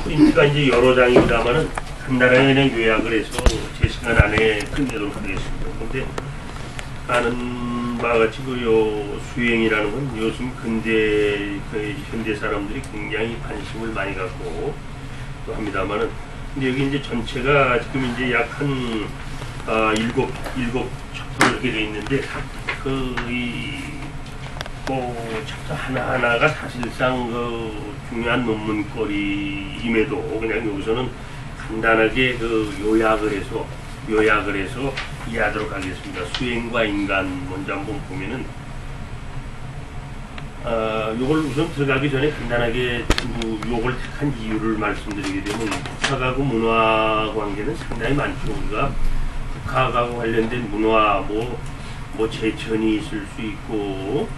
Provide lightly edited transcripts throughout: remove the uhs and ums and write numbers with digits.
프린트가 이제 여러 장입니다만은 간단하게 그냥 요약을 해서 제 시간 안에 끝내도록 하겠습니다. 근데 아는 바와 같이 요 수행이라는 건 요즘 근대 현대 사람들이 굉장히 관심을 많이 갖고 또 합니다만은, 근데 여기 이제 전체가 지금 이제 약 한 일곱 챕터 이렇게 돼 있는데, 뭐 챕터 하나하나가 사실상 중요한 논문거리임에도 그냥 여기서는 간단하게 요약을 해서 이해하도록 하겠습니다. 수행과 인간 먼저 한번 보면은, 요걸 우선 들어가기 전에 간단하게 요걸 택한 이유를 말씀드리게 되면, 국학하고 문화 관계는 상당히 많죠. 우리가 국학하고 관련된 문화, 뭐 제천이 있을 수 있고,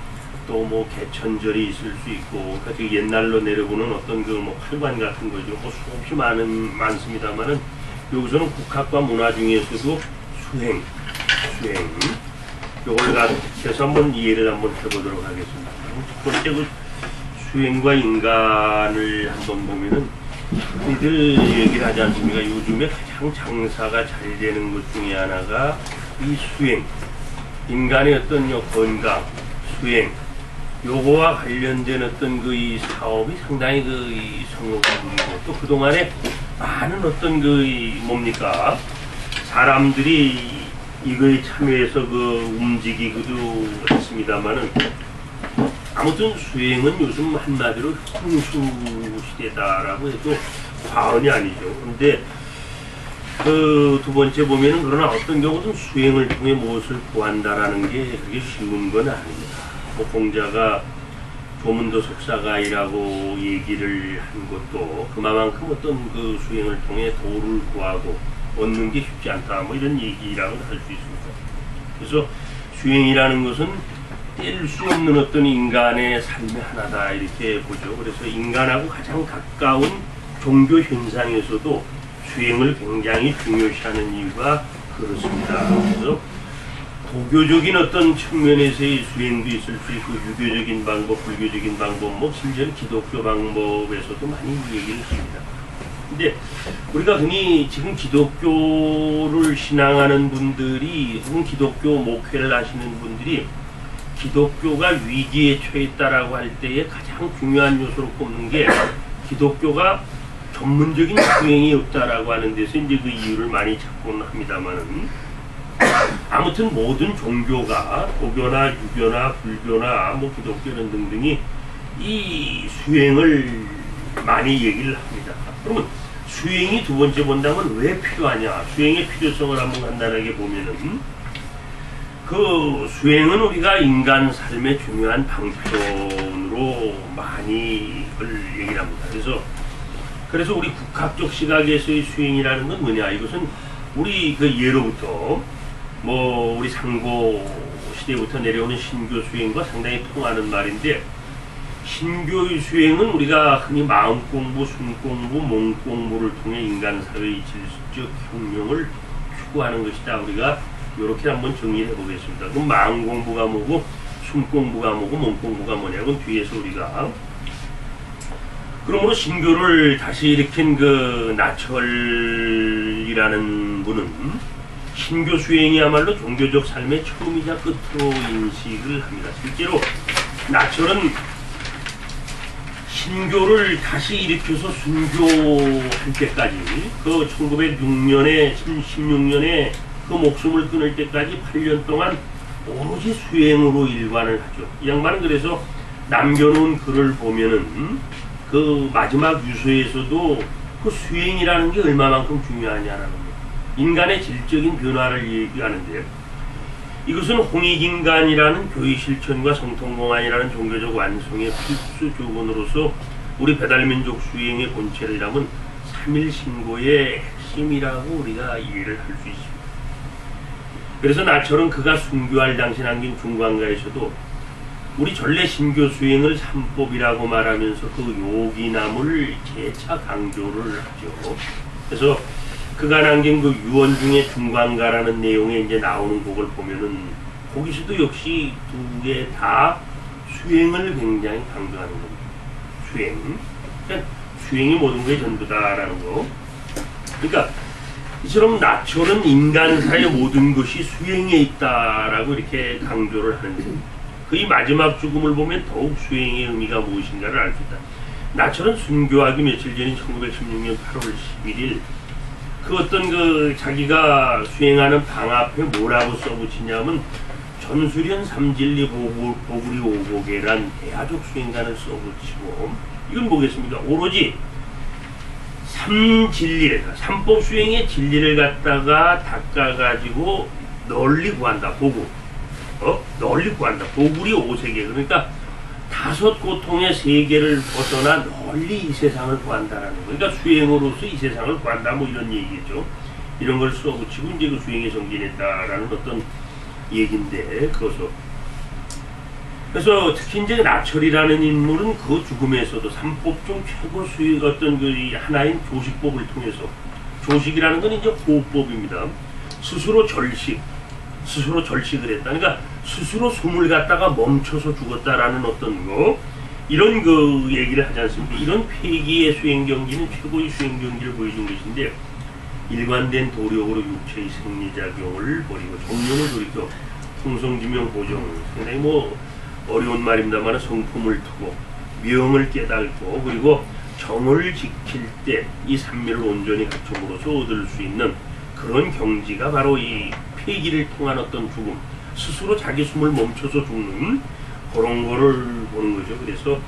또 뭐 개천절이 있을 수 있고, 그러니까 옛날로 내려보는 어떤 활관 같은 거죠. 뭐 수없이 많습니다만은, 여기서는 국학과 문화 중에서도 수행, 요걸 가지고 한번 이해를 한번 해보도록 하겠습니다. 첫 번째 수행과 인간을 한번 보면은, 우리들 얘기를 하지 않습니까? 요즘에 가장 장사가 잘 되는 것 중에 하나가 이 수행, 인간의 어떤 건강, 수행, 요거와 관련된 어떤 이 사업이 상당히 이 성공을 누리고, 또 그동안에 많은 어떤 뭡니까? 사람들이 이거에 참여해서 움직이기도 했습니다만은, 아무튼 수행은 요즘 한마디로 홍수 시대다라고 해도 과언이 아니죠. 근데 두 번째 보면은, 그러나 어떤 경우든 수행을 통해 무엇을 구한다라는 게 그게 쉬운 건 아닙니다. 뭐 공자가 조문도 석사가이라고 얘기를 한 것도 그만큼 어떤 수행을 통해 도를 구하고 얻는 게 쉽지 않다, 뭐 이런 얘기라고 할 수 있습니다. 그래서 수행이라는 것은 뗄 수 없는 어떤 인간의 삶의 하나다, 이렇게 보죠. 그래서 인간하고 가장 가까운 종교 현상에서도 수행을 굉장히 중요시하는 이유가 그렇습니다. 그래서 도교적인 어떤 측면에서의 수행도 있을 수 있고, 유교적인 방법, 불교적인 방법, 뭐 심지어 기독교 방법에서도 많이 얘기를 합니다. 근데 우리가 흔히 지금 기독교를 신앙하는 분들이, 혹은 기독교 목회를 하시는 분들이 기독교가 위기에 처했다라고 할 때에 가장 중요한 요소로 꼽는 게, 기독교가 전문적인 수행이 없다라고 하는 데서 이제 그 이유를 많이 찾곤 합니다만은, 아무튼 모든 종교가 도교나 유교나 불교나 뭐 기독교는 등등이 이 수행을 많이 얘기를 합니다. 그러면 수행이 두 번째 본다면 왜 필요하냐? 수행의 필요성을 한번 간단하게 보면은, 수행은 우리가 인간 삶의 중요한 방편으로 많이 얘기를 합니다. 그래서 우리 국학적 시각에서의 수행이라는 건 뭐냐? 이것은 우리 예로부터 우리 상고 시대부터 내려오는 신교 수행과 상당히 통하는 말인데, 신교의 수행은 우리가 흔히 마음 공부, 숨 공부, 몸 공부를 통해 인간 사회의 질서적 혁명을 추구하는 것이다. 우리가 이렇게 한번 정리해 보겠습니다. 그럼 마음 공부가 뭐고, 숨 공부가 뭐고, 몸 공부가 뭐냐고는 뒤에서 우리가. 그러므로 신교를 다시 일으킨 나철이라는 분은 신교 수행이야말로 종교적 삶의 처음이자 끝으로 인식을 합니다. 실제로 나철은 신교를 다시 일으켜서 순교할 때까지, 1906년에 16년에 목숨을 끊을 때까지 8년 동안 오로지 수행으로 일관을 하죠. 이 양반은 그래서 남겨놓은 글을 보면은 마지막 유서에서도 수행이라는 게 얼마만큼 중요하냐라는 거예요. 인간의 질적인 변화를 얘기하는데요. 이것은 홍익인간이라는 교의 실천과 성통공안이라는 종교적 완성의 필수 조건으로서 우리 배달민족 수행의 본체를 하면 삼일신고의 핵심이라고 우리가 이해를 할 수 있습니다. 그래서 나철은 그가 순교할 당시 남긴 중관가에서도 우리 전래 신교 수행을 삼법이라고 말하면서 요기남을 재차 강조를 하죠. 그래서 그가 남긴 유언 중에 중관가라는 내용에 이제 나오는 곡을 보면은, 거기서도 역시 두 개 다 수행을 굉장히 강조하는 겁니다. 수행. 그러니까 수행이 모든 것이 전부다라는 거. 그러니까 이처럼 나철은 인간사의 모든 것이 수행에 있다라고 이렇게 강조를 하는데 그의 마지막 죽음을 보면 더욱 수행의 의미가 무엇인가를 알 수 있다. 나철은 순교하기 며칠 전인 1916년 8월 11일 그 어떤 그 자기가 수행하는 방 앞에 뭐라고 써붙이냐면 전수련 삼진리 보구리 오곡에란 대하족 수행관을 써붙이고 이건 뭐겠습니까? 오로지 삼진리를 삼법 수행의 진리를 갖다가 닦아가지고 널리 구한다. 보구 널리 구한다. 보구리 오세계 그러니까 다섯 고통의 세계를 벗어나 널리 이 세상을 구한다라는 거. 그러니까 수행으로서 이 세상을 구한다 뭐 이런 얘기겠죠. 이런 걸 써붙이고 이제 그 수행에 정진했다라는 어떤 얘기인데 그래서 특히 이제 나철이라는 인물은 그 죽음에서도 삼법 중 최고 수행 어떤 그 하나인 조식법을 통해서 조식이라는 건 이제 호흡법입니다. 스스로 절식을 했다. 그러니까 스스로 숨을 갖다가 멈춰서 죽었다라는 어떤 거 이런 그 얘기를 하지 않습니까? 이런 폐기의 수행 경기는 최고의 수행 경기를 보여준 것인데 일관된 도력으로 육체의 생리작용을 버리고 정령을 돌이켜 통성지명 보정 상당히 뭐 어려운 말입니다만 성품을 두고 명을 깨닫고 그리고 정을 지킬 때 이 삼미를 온전히 갖춤으로써 얻을 수 있는 그런 경지가 바로 이 폐기를 통한 어떤 죽음 스스로 자기 숨을 멈춰서 죽는 그런 거를 보는 거죠. 그래서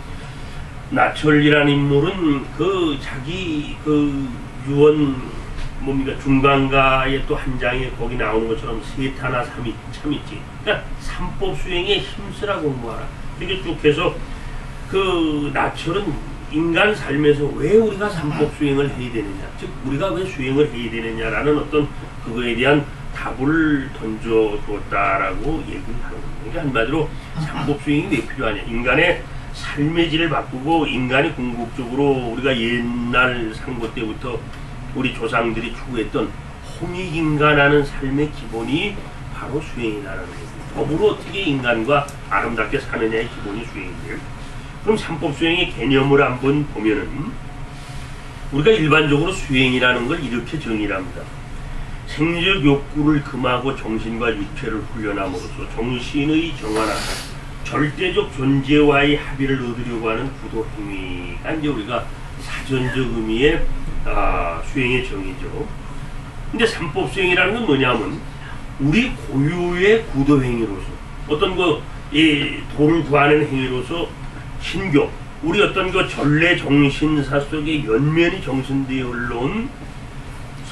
나철이라는 인물은 그 자기 그 유언 뭡니까 중간가의 또 한 장에 거기 나오는 것처럼 세타나 참있지. 그러니까 삼법 수행에 힘쓰라 공부하라. 이렇게 쭉 해서 그 나철은 인간 삶에서 왜 우리가 삼법 수행을 해야 되느냐, 즉 우리가 왜 수행을 해야 되느냐라는 어떤 그거에 대한 답을 던져 주었다라고 얘기를 하는 겁니다. 그러니까 한마디로 삼법 수행이 왜 필요하냐. 인간의 삶의 질을 바꾸고 인간이 궁극적으로 우리가 옛날 상고 때부터 우리 조상들이 추구했던 홍익인간하는 삶의 기본이 바로 수행이라는 겁니다. 더불어 어떻게 인간과 아름답게 사느냐의 기본이 수행인데요. 그럼 삼법 수행의 개념을 한번 보면은 우리가 일반적으로 수행이라는 걸 이렇게 정의를 합니다. 생적 욕구를 금하고 정신과 육체를 훈련함으로써 정신의 정화나 절대적 존재와의 합의를 얻으려고 하는 구도 행위가 이제 우리가 사전적 의미의 수행의 정의죠. 근데 삼법 수행이라는 건 뭐냐면 우리 고유의 구도 행위로서 어떤 도를 구하는 행위로서 신교 우리 어떤 그 전래 정신사 속에 연면이 정신되어 흘러온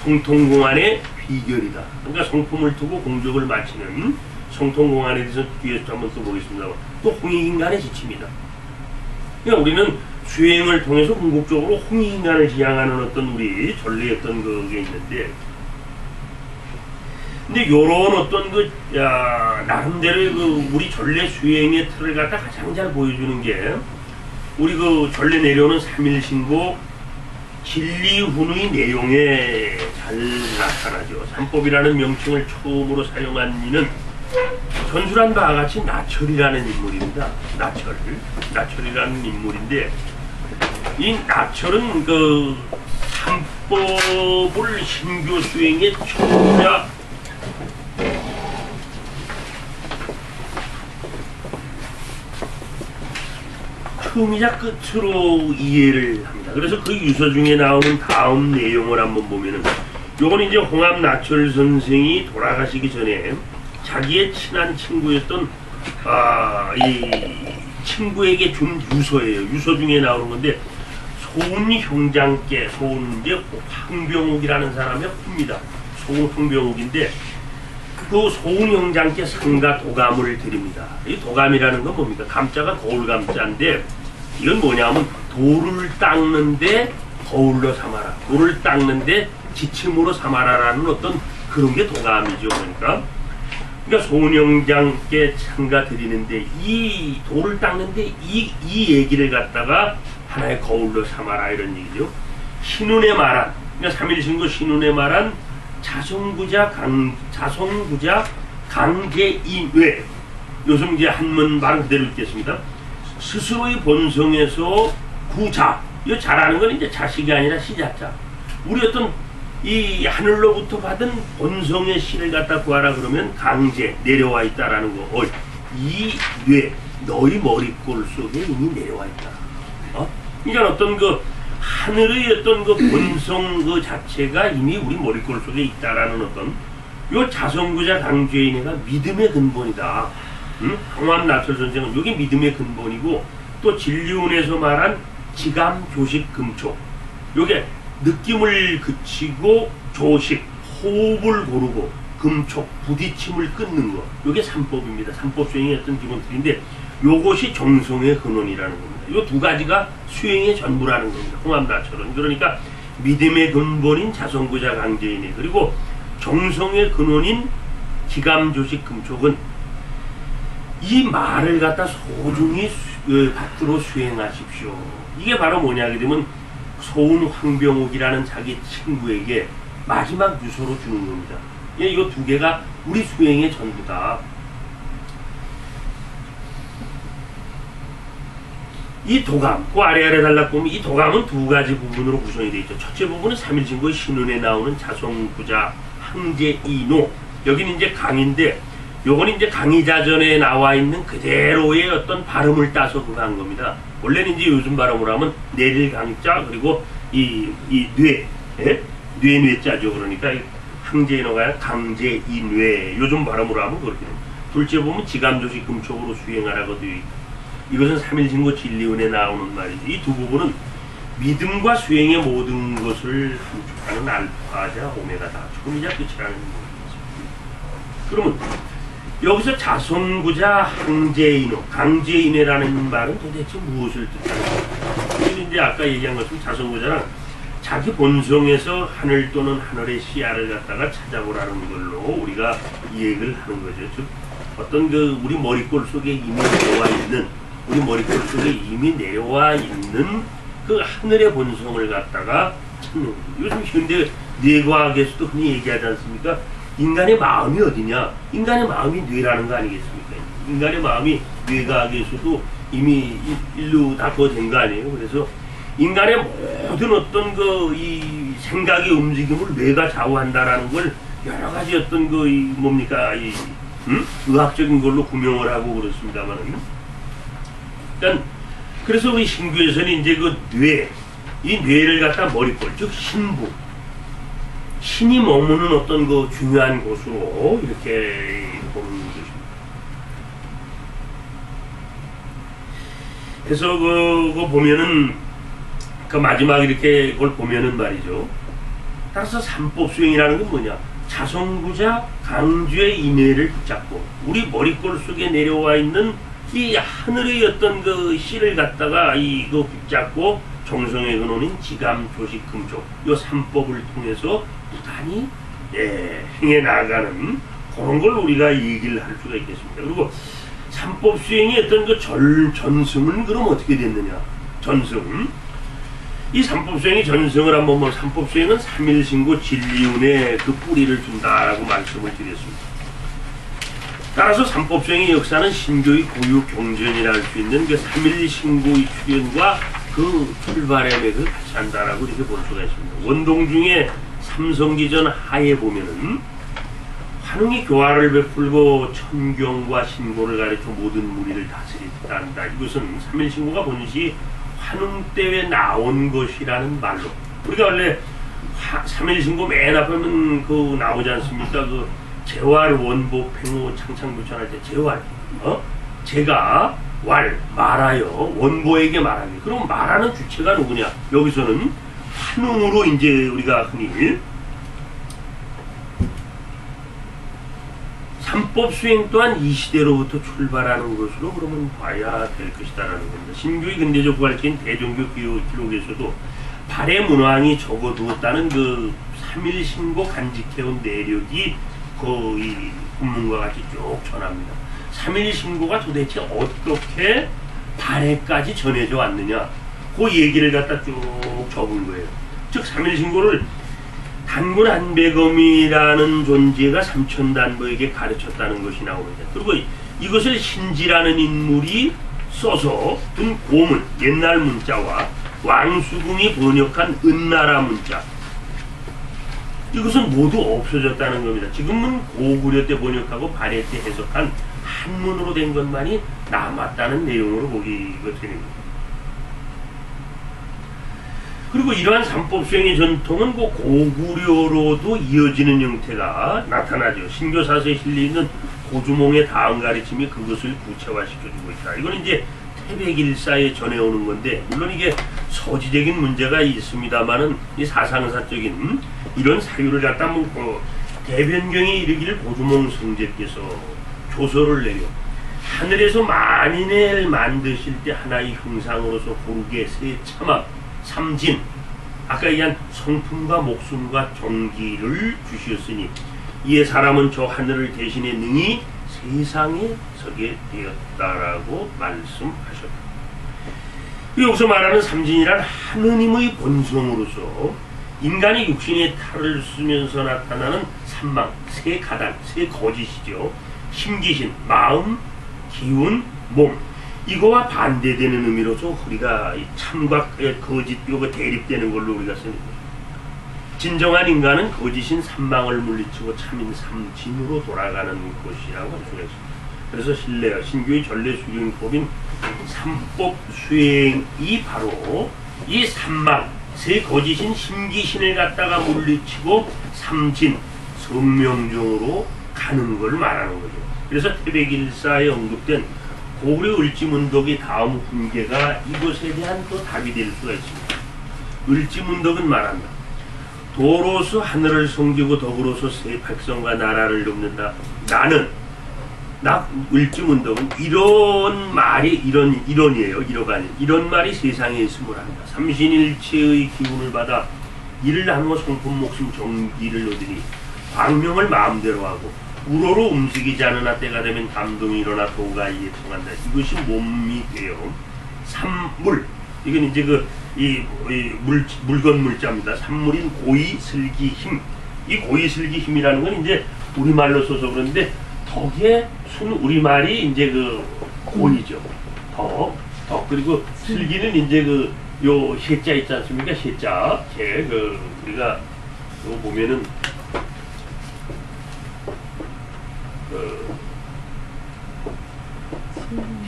성통공안의 비결이다. 그러니까 성품을 두고 공적을 마치는 성통공안에 대해서 뒤에서 한번 또 보겠습니다. 또 홍익인간의 지침이다. 그러니까 우리는 수행을 통해서 궁극적으로 홍익인간을 지향하는 어떤 우리 전례 어떤 그게 있는데, 근데 요런 어떤 나름대로 우리 전례 수행의 틀을 갖다 가장 잘 보여주는 게 우리 전례 내려오는 3일신고 진리훈의 내용에 잘 나타나죠. 삼법이라는 명칭을 처음으로 사용한 이는 전술한 바와 같이 나철이라는 인물입니다. 나철이라는 인물인데, 이 나철은 삼법을 신교 수행의 처음이자 끝으로 이해를 합니다. 그래서 그 유서 중에 나오는 다음 내용을 한번 보면은, 요건 이제 홍합 나철 선생이 돌아가시기 전에 자기의 친한 친구였던 이 친구에게 준 유서예요. 유서 중에 나오는 건데, 소운 형장께, 소운 이제 황병욱이라는 사람의 후입니다. 소운 황병욱인데, 그 소운 형장께 상가 도감을 드립니다. 이 도감이라는 건 뭡니까? 감자가 거울 감자인데, 이건 뭐냐면 돌을 닦는데 거울로 삼아라, 돌을 닦는데 지침으로 삼아라라는 어떤 그런 게 도감이죠. 그러니까 소운영장께 상가 드리는데 이 돌을 닦는데 이 얘기를 갖다가 하나의 거울로 삼아라 이런 얘기죠. 신운에 말한, 그러니까 3일신고 신운에 말한 자성구자 강제이외, 요즘 이제 한문 말 그대로 읽겠습니다. 스스로의 본성에서 구자, 이 자라는 건 이제 자식이 아니라 시자자. 우리 어떤 이 하늘로부터 받은 본성의 씨를 갖다 구하라 그러면 강제 내려와 있다라는 거. 이 뇌 너희 머리꼴 속에 이미 내려와 있다. 그러니까 어떤 그 하늘의 어떤 그 본성 그 자체가 이미 우리 머리꼴 속에 있다라는 어떤 요 자성구자 강죄인애가 믿음의 근본이다. 항암 나철 선생은 여기 믿음의 근본이고 또 진리운에서 말한 지감 조식 금촉 요게 느낌을 그치고 조식 호흡을 고르고 금촉 부딪힘을 끊는 거 요게 삼법입니다. 삼법 수행의 어떤 기본 틀인데 요것이 정성의 근원이라는 겁니다. 요 두 가지가 수행의 전부라는 겁니다. 홍암다처럼. 그러니까 믿음의 근본인 자성구자 강제인애 그리고 정성의 근원인 기감조식 금촉은 이 말을 갖다 소중히 받들어 수행하십시오. 이게 바로 뭐냐 하게 되면 소운 황병옥이라는 자기 친구에게 마지막 유서로 주는 겁니다. 이거 두 개가 우리 수행의 전부다. 이 도감, 그 아래 달락 보면 이 도감은 두 가지 부분으로 구성이 되어 있죠. 첫째 부분은 삼일신고의 신운에 나오는 자성구자 항제이노. 여기는 이제 강인데, 요건 이제 강의자전에 나와 있는 그대로의 어떤 발음을 따서 그한 겁니다. 원래는 이제 요즘 발음으로 하면 내릴 강자, 그리고 이 뇌자죠. 그러니까 항제이노가 아니라 강제이뇌. 요즘 발음으로 하면 그렇게 됩니다. 둘째 보면 지감조식 금촉으로 수행하라고 되어 있고, 이것은 삼일신고 진리운에 나오는 말이죠. 이 두 부분은 믿음과 수행의 모든 것을 함축하는 알파자 오메가다. 처음이자 끝이라는 겁니다. 그러면 여기서 자성구자 항제인호, 강제인회라는 말은 도대체 무엇을 뜻하는가? 그리고 이제 아까 얘기한 것처럼 자성구자는 자기 본성에서 하늘 또는 하늘의 시야를 갖다가 찾아보라는 걸로 우리가 이 얘기를 하는 거죠. 즉 어떤 그 우리 머리꼴 속에 이미 내려와 있는 그 하늘의 본성을 갖다가 찾는 거죠. 요즘 현대 뇌과학에서도 흔히 얘기하지 않습니까? 인간의 마음이 어디냐? 인간의 마음이 뇌라는 거 아니겠습니까? 인간의 마음이 뇌과학에서도 이미 일로 다 그거 된 거 아니에요? 그래서 인간의 모든 어떤 그 이 생각의 움직임을 뇌가 좌우한다라는 걸 여러 가지 어떤 그 뭡니까? 의학적인 걸로 구명을 하고 그렇습니다만은. 일단 그래서 우리 신규에서는 이제 그 이 뇌를 갖다 머리꼴, 즉 신부, 신이 머무는 어떤 그 중요한 곳으로 이렇게 보는 것입니다. 그래서 그거 보면은 그 마지막 이렇게 그걸 보면은 말이죠. 따라서 삼법 수행이라는 건 뭐냐? 자성구자 강주의 인해를 붙잡고 우리 머리꼴 속에 내려와 있는 이 하늘의 어떤 그 씨를 갖다가 이거 붙잡고 정성의 근원인 지감 조식 금촉 이 삼법을 통해서 부단히 행해 나가는 그런 걸 우리가 얘기를 할 수가 있겠습니다. 그리고 삼법 수행의 어떤 그 전승은 그럼 어떻게 됐느냐? 전승. 이 삼법 수행의 전승을 한번 보면 삼법 수행은 삼일신고 진리운에 그 뿌리를 준다라고 말씀을 드렸습니다. 따라서 삼법 수행의 역사는 신교의 고유 경전이라 할 수 있는 그 삼일신고의 출현과 그 출발의 맥을 같이 한다라고 이렇게 볼 수가 있습니다. 원동 중에 삼성기전 하에 보면은 환웅이 교화를 베풀고 천경과 신고를 가르쳐 모든 무리를 다스리다 한다. 이것은 삼일신고가 본시 환웅 때에 나온 것이라는 말로 우리가 원래 삼일신고 맨 앞에는 그 나오지 않습니까? 그 재활 원복 팽호 창창부천할 때 재활 제가 왈 말하여 원고에게 말하기. 그럼 말하는 주체가 누구냐? 여기서는 환웅으로 이제 우리가 흔히 삼법 수행 또한 이 시대로부터 출발하는 것으로 그러면 봐야 될 것이다라는 겁니다. 신교의 근대적 부활체인 대종교 기록에서도 발해 문왕이 적어두었다는 그 삼일신고 간직해온 내력이 거의 본문과 같이 쭉 전합니다. 삼일신고가 도대체 어떻게 발해까지 전해져 왔느냐? 그 얘기를 갖다 쭉 적은 거예요. 즉 삼일신고를 단군한배검이라는 존재가 삼천단보에게 가르쳤다는 것이 나옵니다. 그리고 이것을 신지라는 인물이 써서 둔 고문, 옛날 문자와 왕수궁이 번역한 은나라 문자, 이것은 모두 없어졌다는 겁니다. 지금은 고구려 때 번역하고 발해 때 해석한 한문으로 된 것만이 남았다는 내용으로 보기가 됩니다. 그리고 이러한 삼법 수행의 전통은 그 고구려로도 이어지는 형태가 나타나죠. 신교사서에 실려있는 고주몽의 다음 가르침이 그것을 구체화시켜주고 있다. 이거는 이제 태백일사에 전해오는 건데, 물론 이게 서지적인 문제가 있습니다만은 이 사상사적인 이런 사유를 갖다 묻고 대변경에 이르기를 고주몽 성제께서 조서를 내려 하늘에서 만인을 만드실 때 하나의 형상으로서 고르게 세 참합 삼진, 아까 얘기한 성품과 목숨과 정기를 주시었으니 이에 사람은 저 하늘을 대신에 능히 세상에 서게 되었다라고 말씀하셨다. 여기서 말하는 삼진이란 하느님의 본성으로서 인간이 육신의 탈을 쓰면서 나타나는 삼망, 세 가단, 세 거짓이죠. 힘기신, 마음, 기운, 몸, 이거와 반대되는 의미로서 우리가 참과 거짓 요거 대립되는 걸로 우리가 쓰는 거죠. 진정한 인간은 거짓인 삼망을 물리치고 참인 삼진으로 돌아가는 것이라고 할 수가 있습니다. 그래서 신뢰와 신교의 전례 수행법인 삼법 수행이 바로 이 삼망, 세 거짓인 심기신을 갖다가 물리치고 삼진, 성명정으로 가는 걸 말하는 거죠. 그래서 태백일사에 언급된 고구려 을지문덕의 다음 훈계가 이것에 대한 또 답이 될 수가 있습니다. 을지문덕은 말한다. 도로서 하늘을 섬기고 더불어서 세 백성과 나라를 돕는다. 나 을지문덕은 이런 말이 이론이에요. 이런 말이 세상에 있음을 한다. 삼신일체의 기운을 받아 일을 하는 성품 목숨 정기를 얻으니 광명을 마음대로 하고 우로로 움직이지 않으나 때가 되면 감동이 일어나 도가 예청한다. 이것이 몸이 되어 삼물, 이건 이제 물건 물자입니다. 삼물인 고의 슬기 힘. 이 고의 슬기 힘이라는 건 이제 우리말로 써서 그런데 덕의 순 우리말이 이제 그 고의죠. 덕 그리고 슬기는 이제 요 해자 있지 않습니까? 해자 우리가 요 보면은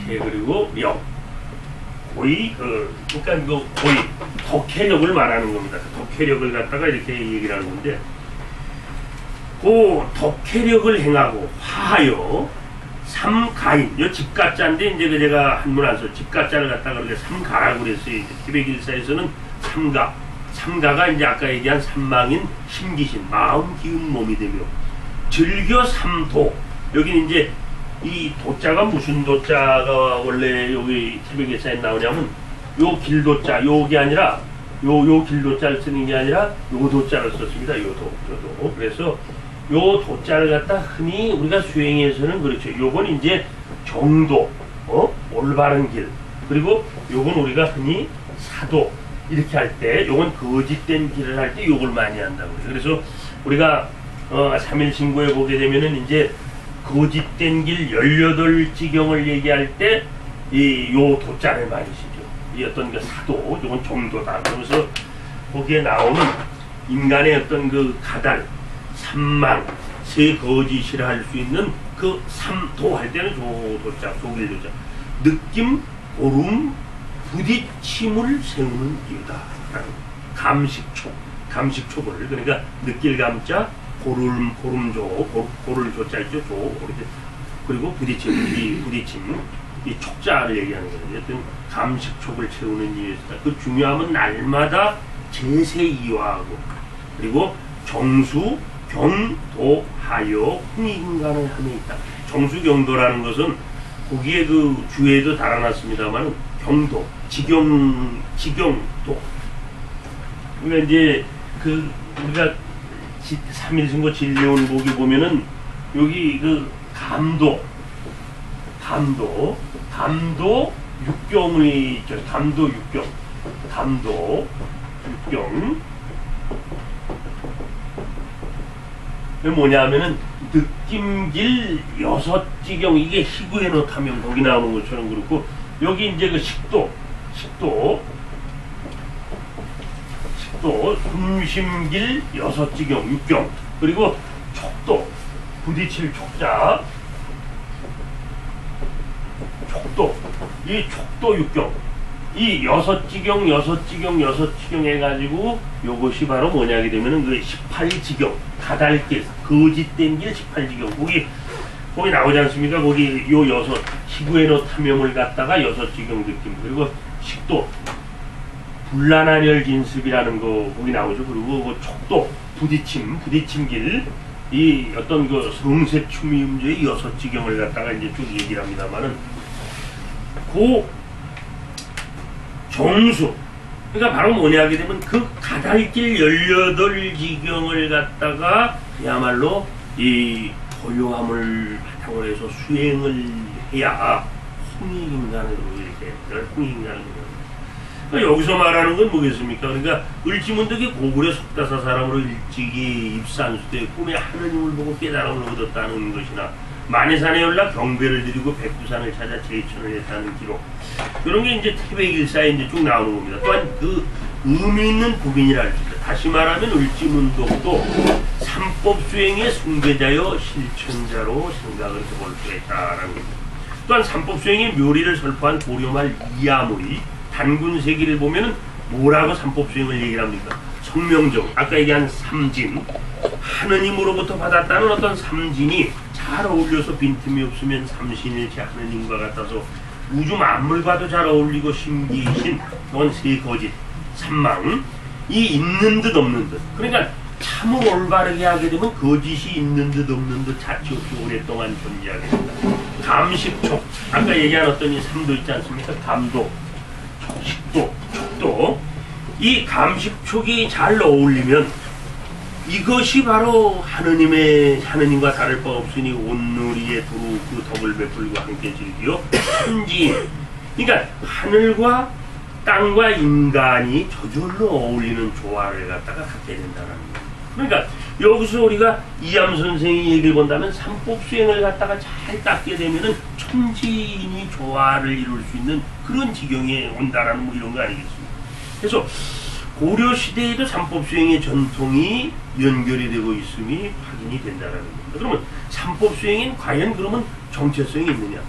그리고 역 고의 그러니까 고의 덕해력을 말하는 겁니다. 덕해력을 갖다가 이렇게 얘기를 하는 건데, 그 덕해력을 행하고 화하여 삼가인, 요 집가자인데 이제 제가 한문 안 써 집가자를 갖다가 그렇게 삼가라고 그랬어요. 태백일사에서는 삼가가 이제 아까 얘기한 삼망인 심기신, 마음 기운 몸이 되며 즐겨 삼도, 여기는 이제 이 도자가 무슨 도자가 원래 여기 태백일사에 나오냐면 요 길도자, 요게 아니라 요 길도자를 쓰는 게 아니라 요 도자를 썼습니다. 요도. 그래서 요 도자를 갖다 흔히 우리가 수행에서는 그렇죠. 요건 이제 정도, 올바른 길. 그리고 요건 우리가 흔히 사도 이렇게 할 때, 요건 거짓된 길을 할 때 요걸 많이 한다고 그래요. 그래서 우리가 3일 신고에 보게 되면은 이제 거짓된 길 18지경을 얘기할 때 요 도자를 많이 쓰죠. 이 어떤 그 사도, 요건 정도다. 그러면서 거기에 나오는 인간의 어떤 그 가달, 삼망, 세 거짓이라 할 수 있는 그 삼도 할 때는 조도자, 조길도자, 느낌, 고름, 부딪힘을 세우는 이유다. 감식촉을, 그러니까 느낄 감자, 고를 조자 있죠. 그리고 부딪힘, 이 촉자를 얘기하는 거예요. 어떤 감식촉을 채우는 이유였다. 그 중요함은 날마다 제세 이화하고, 그리고 정수, 경도, 하여, 흥인간을 함에 있다. 정수경도라는 것은 거기에 그 주에도 달아놨습니다만 경도, 지경도. 그러니까 이제 우리가 3일승고 진례원복이 보면은 여기 감도 육경의 있죠. 감도 육경. 뭐냐 하면은 느낌길 6지경, 이게 희구에 놓다면 거기 나오는 것처럼 그렇고, 여기 이제 그 식도 촉도, 숨심길, 여섯지경, 육경, 그리고 촉도, 부딪힐 촉자, 촉도, 이 촉도 육경, 이 여섯지경 해가지고 요것이 바로 뭐냐 게 되면은 그 18지경, 가달길, 거짓된 길 18지경, 거기 나오지 않습니까? 거기 요 여섯, 시구에노 탐욕을 갖다가 여섯지경 느낌, 그리고 식도, 불란한열 진습이라는 거 거기 나오죠. 그리고 그 촉도, 부딪힘길, 이 어떤 그 성세춤이음조의 여섯지경을 갖다가 이제 쭉 얘기를 합니다만은, 그 정수, 그러니까 바로 뭐냐 하게 되면 그 가달길 18지경을 갖다가 그야말로 이 고요함을 바탕으로 해서 수행을 해야 홍익인간으로 이렇게 홍익인간으로. 그러니까 여기서 말하는 건 뭐겠습니까? 그러니까 을지문덕이 고구려 석다사 사람으로 일찍이 입산수되 꿈에 하느님을 보고 깨달음을 얻었다는 것이나, 만해산에 올라 경배를 드리고 백두산을 찾아 제천을 했다는 기록, 이런 게 이제 태백일사에 이제 쭉 나오는 겁니다. 또한 그 의미 있는 고민이라 할 수 있다. 다시 말하면 을지문덕도 삼법 수행의 숭배자여 실천자로 생각을 해볼 수 있다라는 겁니다. 또한 삼법 수행의 묘리를 설파한 고려말 이암의 단군세기를 보면은 뭐라고 삼법 수행을 얘기를 합니까? 성명적, 아까 얘기한 삼진, 하느님으로부터 받았다는 어떤 삼진이 잘 어울려서 빈틈이 없으면 삼신일체 하느님과 같아서 우주 만물과도 잘 어울리고 신기이신 또한 세거짓, 삼망, 이 있는 듯 없는 듯, 그러니까 참으로 올바르게 하게 되면 거짓이 있는 듯 없는 듯 자치 없이 오랫동안 존재하게 된다. 감식촉, 아까 얘기한 어떤 이 삼도 있지 않습니까? 감도, 식도, 촉도, 이 감식촉이 잘 어울리면 이것이 바로 하느님과 다를 바 없으니 온누리에 두루 그 덕을 베풀고 함께 즐기어 천지, 그러니까 하늘과 땅과 인간이 저절로 어울리는 조화를 갖다가 갖게 된다는 거예요. 그러니까 여기서 우리가 이암 선생이 얘기를 본다면 삼법 수행을 갖다가 잘 닦게 되면은 천지인이 조화를 이룰 수 있는 그런 지경에 온다라는 뭐 이런 거 아니겠습니까? 그래서 고려 시대에도 삼법 수행의 전통이 연결이 되고 있음이 확인이 된다라는 겁니다. 그러면 삼법 수행인 과연 그러면 정체성이 있느냐?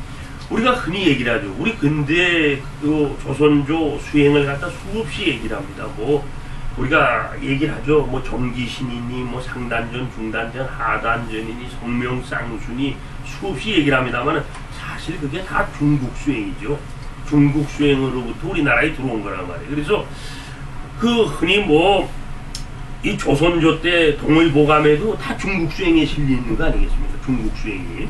우리가 흔히 얘기를 하죠. 우리 근대 그 조선조 수행을 갖다 수없이 얘기를 합니다. 뭐 우리가 얘기를 하죠. 뭐 정기신이니 뭐 상단전, 중단전, 하단전이니 성명쌍순이 수없이 얘기를 합니다만 사실 그게 다 중국 수행이죠. 중국 수행으로부터 우리나라에 들어온 거란 말이에요. 그래서 그 흔히 뭐 이 조선조 때 동의보감에도 다 중국 수행에 실려 있는 거 아니겠습니까? 중국 수행이.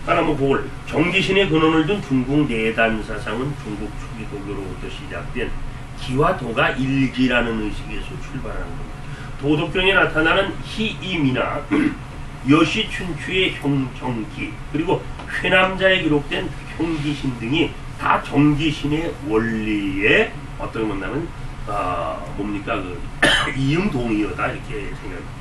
하나 뭐 그걸 정기신의 근원을 둔 중국 내단 사상은 중국 초기 도교로부터 시작된 기와 도가 일기라는 의식에서 출발하는 겁니다. 도덕경에 나타나는 희임이나 여시춘추의 형정기, 그리고 회남자에 기록된 형기신 등이 다 정기신의 원리에 어떻게 보면 뭡니까 그 이음동의어다 이렇게 생각합니다.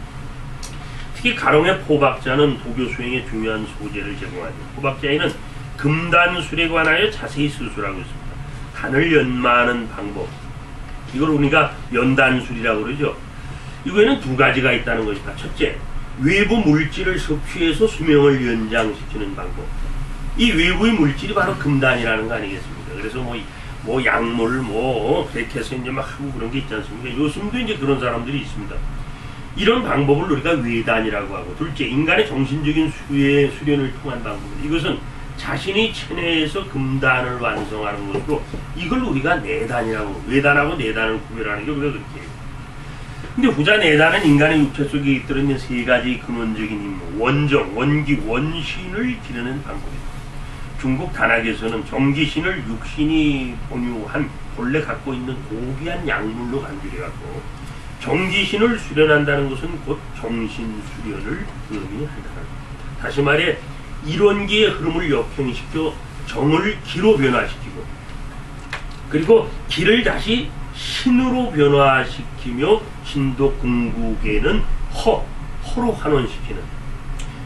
특히 가롱의 포박자는 도교 수행에 중요한 소재를 제공하죠. 포박자에는 금단술에 관하여 자세히 서술하고 있습니다. 단을 연마하는 방법, 이걸 우리가 연단술이라고 그러죠. 이거에는 두 가지가 있다는 것이다. 첫째, 외부 물질을 섭취해서 수명을 연장시키는 방법. 이 외부의 물질이 바로 금단이라는 거 아니겠습니까? 그래서 뭐 약물 그렇게 해서 이제 막 하고 그런 게 있지 않습니까? 요즘도 이제 그런 사람들이 있습니다. 이런 방법을 우리가 외단이라고 하고, 둘째, 인간의 정신적인 수련을 통한 방법. 이것은 자신이 체내에서 금단을 완성하는 것으로 이걸 우리가 내단이라고, 외단하고 내단을 구별하는 게 우리가 그렇게 해요. 근데 후자 내단은 인간의 육체 속에 들어있는 세 가지 근원적인 힘, 원정, 원기, 원신을 기르는 방법입니다. 중국 단학에서는 정기신을 육신이 본유한 본래 갖고 있는 고귀한 약물로 간주해갖고 정기신을 수련한다는 것은 곧 정신 수련을 의미한다. 다시 말해 이론기의 흐름을 역행시켜 정을 기로 변화시키고, 그리고 기를 다시 신으로 변화시키며 신도 궁극에는 허로 환원시키는,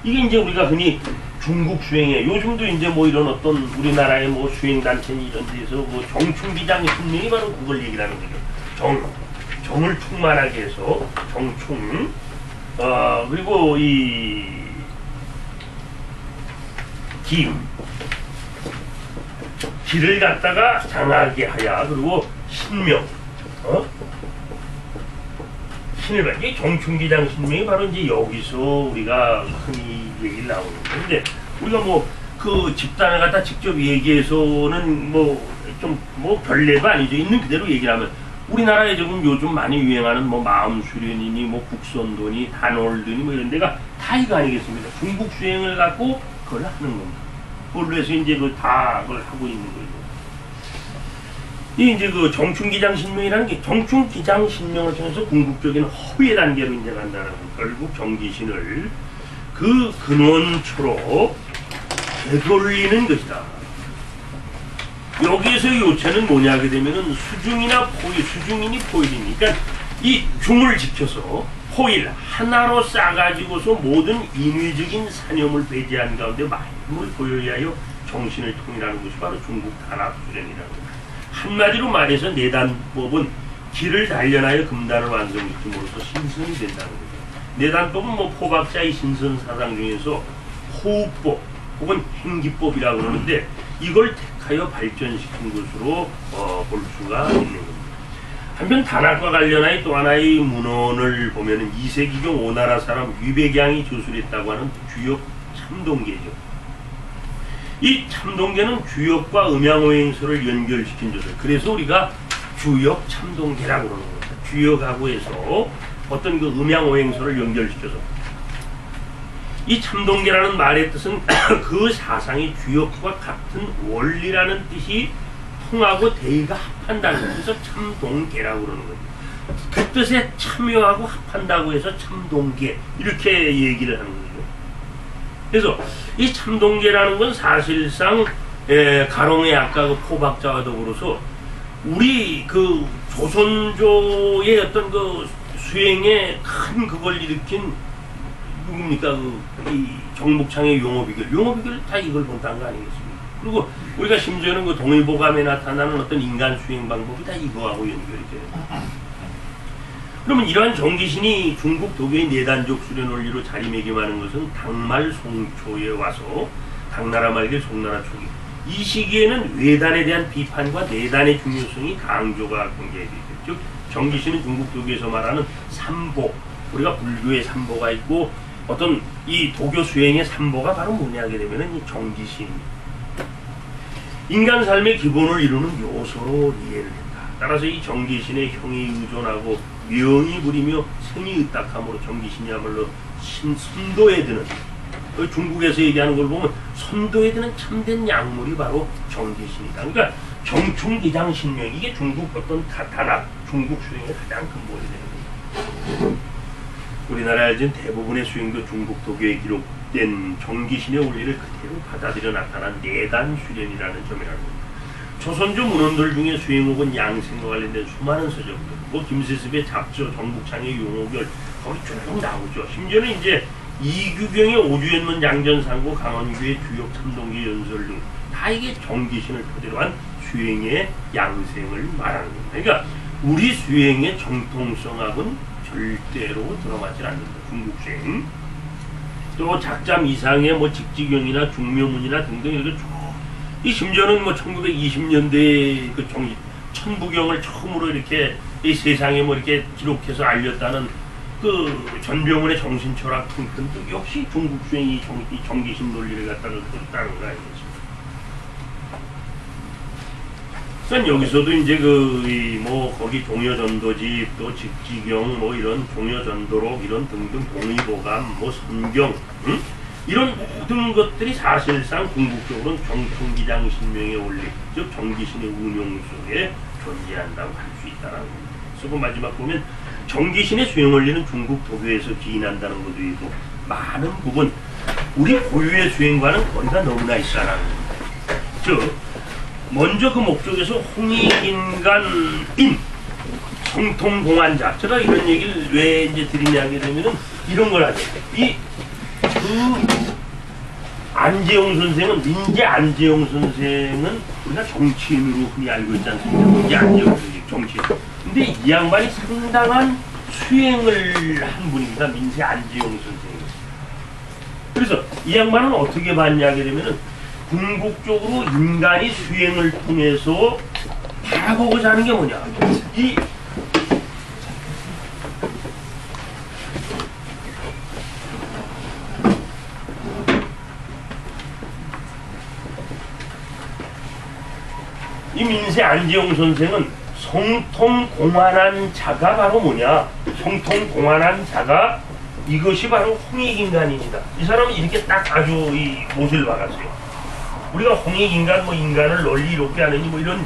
이게 이제 우리가 흔히 중국 수행에, 요즘도 이제 뭐 이런 어떤 우리나라의 뭐 수행단체 이런 데서 뭐 정충기장 신명이 바로 그걸 얘기하는 거죠. 정을 충만하게 해서 정충, 그리고 이 기를 갖다가 장하게 하야. 그리고 신명, 신을 받. 이 정충기장 신명이 바로 이제 여기서 우리가 흔히 얘기를 나오는 건데, 우리가 뭐 그 집단을 갖다 직접 얘기해서는 뭐 별례도 아니죠. 있는 그대로 얘기를 하면, 우리나라에 지금 요즘 많이 유행하는 뭐 마음수련이니 뭐 국선도니 단월도니 뭐 이런 데가 다 이거 아니겠습니까? 중국 수행을 갖고 그걸 하는 겁니다. 그걸로 해서 이제 다 그걸 하고 있는 거죠. 이 이제 그 정충기장 신명이라는 게, 정충기장 신명을 통해서 궁극적인 허위의 단계로 이제 간다는 거. 결국 정기신을 그 근원초로 되돌리는 것이다. 여기에서 요체는 뭐냐 하게 되면은 수중이나 포일, 수중이니 포일이니, 그러니까 이 중을 지켜서 포일 하나로 싸가지고서 모든 인위적인 사념을 배제한 가운데 마음을 보여야 정신을 통일하는 것이 바로 중국 단합수련이라는 겁니다. 한마디로 말해서 내단법은 길을 단련하여 금단을 완성시킴으로써 신선이 된다는 거죠. 내단법은 뭐 포박자의 신선사상 중에서 호흡법 혹은 행기법이라고 그러는데, 이걸 택하여 발전시킨 것으로 볼 수가 있는 겁니다. 한편 단학과 관련하여 또 하나의 문헌을 보면은 2세기경 오나라 사람 위백양이 저술했다고 하는 주역 참동계죠. 이 참동계는 주역과 음양오행서를 연결시킨 저술. 그래서 우리가 주역 참동계라고 그러는 겁니다. 주역하고 해서 어떤 그 음양오행서를 연결시켜서, 이 참동계라는 말의 뜻은 그 사상이 주역과 같은 원리라는 뜻이 통하고 대의가 합한다는 것에서 참동계라고 그러는 거죠. 그 뜻에 참여하고 합한다고 해서 참동계, 이렇게 얘기를 하는 거죠. 그래서 이 참동계라는 건 사실상 가롱의 아까 그 포박자와 더불어서 우리 그 조선조의 어떤 그 수행에 큰 그걸 일으킨 누굽니까? 이 정복창의 용어비결 다 이걸 본다는 거 아니겠습니까? 그리고 우리가 심지어는 그 동의보감에 나타나는 어떤 인간 수행 방법이 다 이거하고 연결이 돼요. 그러면 이러한 정기신이 중국 도교의 내단적 수련 원리로 자리매김하는 것은 당말 송초에 와서, 당나라 말기 송나라 초기, 이 시기에는 외단에 대한 비판과 내단의 중요성이 강조가 굉장히 되죠. 즉 정기신은 중국 도교에서 말하는 삼보, 우리가 불교의 삼보가 있고 어떤 이 도교 수행의 삼보가 바로 뭐냐 하게 되면은 이 정기신입니다. 인간 삶의 기본을 이루는 요소로 이해를 한다. 따라서 이 정기신의 형이 의존하고 명이 부리며 성이 의딱함으로 정기신이야말로 선도에 드는, 중국에서 얘기하는 걸 보면 선도에 드는 참된 약물이 바로 정기신이다. 그러니까 정충기장신명, 이게 중국 어떤 단합, 중국 수행의 가장 근본이 되는 겁니다. 우리나라에 지금 대부분의 수행도 중국 도교에 기록된 정기신의 원리를 그대로 받아들여 나타난 내단 수련이라는 점이라는 겁니다. 조선조 문헌들 중에 수행 혹은 양생과 관련된 수많은 서적들, 뭐 김세습의 잡조, 정복창의 용어결, 거기 쭉 나오죠. 심지어는 이제 이규경의 오주연문 양전상고, 강원규의 주역 참동기 연설 등 다 이게 정기신을 토대로 한 수행의 양생을 말하는 겁니다. 그러니까 우리 수행의 정통성하고는 절대로 들어맞지 않는다. 중국 수행. 또 작잠 이상의 뭐 직지경이나 중묘문이나 등등 이렇게 쭉, 이 심지어는 뭐 1920년대 그 천부경을 처음으로 이렇게 이 세상에 뭐 이렇게 기록해서 알렸다는 그 전병훈의 정신철학 등등도 역시 중국 수행이 정기신 논리를 갖다가 그렇다는 거 아니겠습니까? 그러니까 여기서도 이제 뭐 거기 종려전도집, 또 직지경, 뭐 이런 종려전도록 이런 등등 동의보감, 뭐 선경, 이런 모든 것들이 사실상 궁극적으로는 정충기장 신명의 원리, 즉 정기신의 운용 속에 존재한다고 할 수 있다는 겁니다. 그리고 마지막 보면 정기신의 수행 원리는 중국 도교에서 기인한다는 것도 있고, 많은 부분 우리 고유의 수행과는 거리가 너무나 있다는 겁니다. 즉 먼저 그 목적에서 홍익인간인 성통공안자, 제가 이런 얘기를 왜 이제 드리냐 하게 되면은 이런 걸 하죠. 안재홍 선생은, 민재 안재홍 선생은 우리가 정치인으로 흔히 알고 있지 않습니까? 민재 안재홍 선생, 정치인. 근데 이 양반이 상당한 수행을 한 분입니다. 민세 안지용 선생님. 그래서 이 양반은 어떻게 봤냐 하게 되면은 궁극적으로 인간이 수행을 통해서 바라보고자 하는 게 뭐냐. 이 민세 안지용 선생은 성통공환한 자가 바로 뭐냐? 성통공환한 자가 이것이 바로 홍익인간입니다. 이 사람은 이렇게 딱 아주 이 못을 박았어요. 우리가 홍익인간, 뭐 인간을 널리 이롭게 하느니 뭐 이런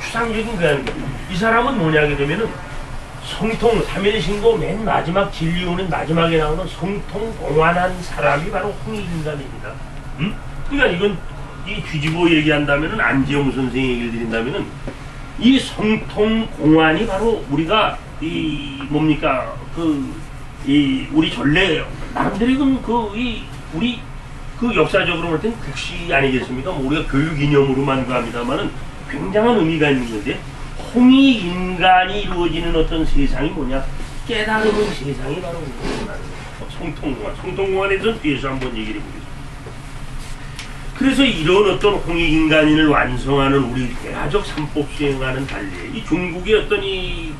추상적인 그 아닙니다. 이 사람은 뭐냐 하게 되면은 성통, 삼일신고 맨 마지막 진리오는 마지막에 나오는 성통공환한 사람이 바로 홍익인간입니다. 그러니까 이건 이 뒤집어 얘기한다면은 안지용 선생의 얘기를 드린다면은 이 성통공환이 바로 우리가 이 뭡니까 우리 전래 나름대로 우리 역사적으로 볼 땐 국시 아니겠습니까? 뭐 우리가 교육 이념으로만 합니다만은 굉장한 의미가 있는 건데 홍익인간이 이루어지는 어떤 세상이 뭐냐? 깨달음의 세상이 바로 성통공환. 성통공환에 대해서 뒤에서 한번 얘기를 해보겠습니다. 그래서 이런 어떤 홍익인간인을 완성하는 우리 대화적 삼법 수행과는 달리 이 중국의 어떤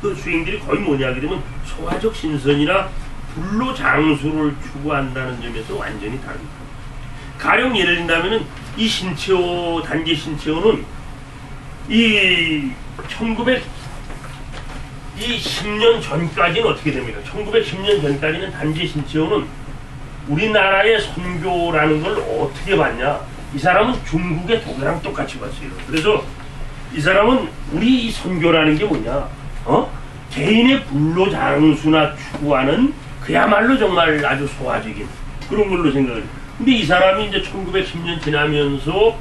그 수행들이 거의 뭐냐 하게 되면 소화적 신선이나 불로 장수를 추구한다는 점에서 완전히 다릅니다. 가령 예를 든다면은 이 신채호, 단지 신채호는 이 1910년 전까지는 어떻게 됩니까? 1910년 전까지는 단지 신채호는 우리나라의 선교라는 걸 어떻게 봤냐? 이 사람은 중국의 독일랑 똑같이 봤어요. 그래서 이 사람은 우리 이 선교라는 게 뭐냐? 개인의 불로장수나 추구하는 그야말로 정말 아주 소화적인 그런 걸로 생각을 해요. 근데 이 사람이 이제 1910년 지나면서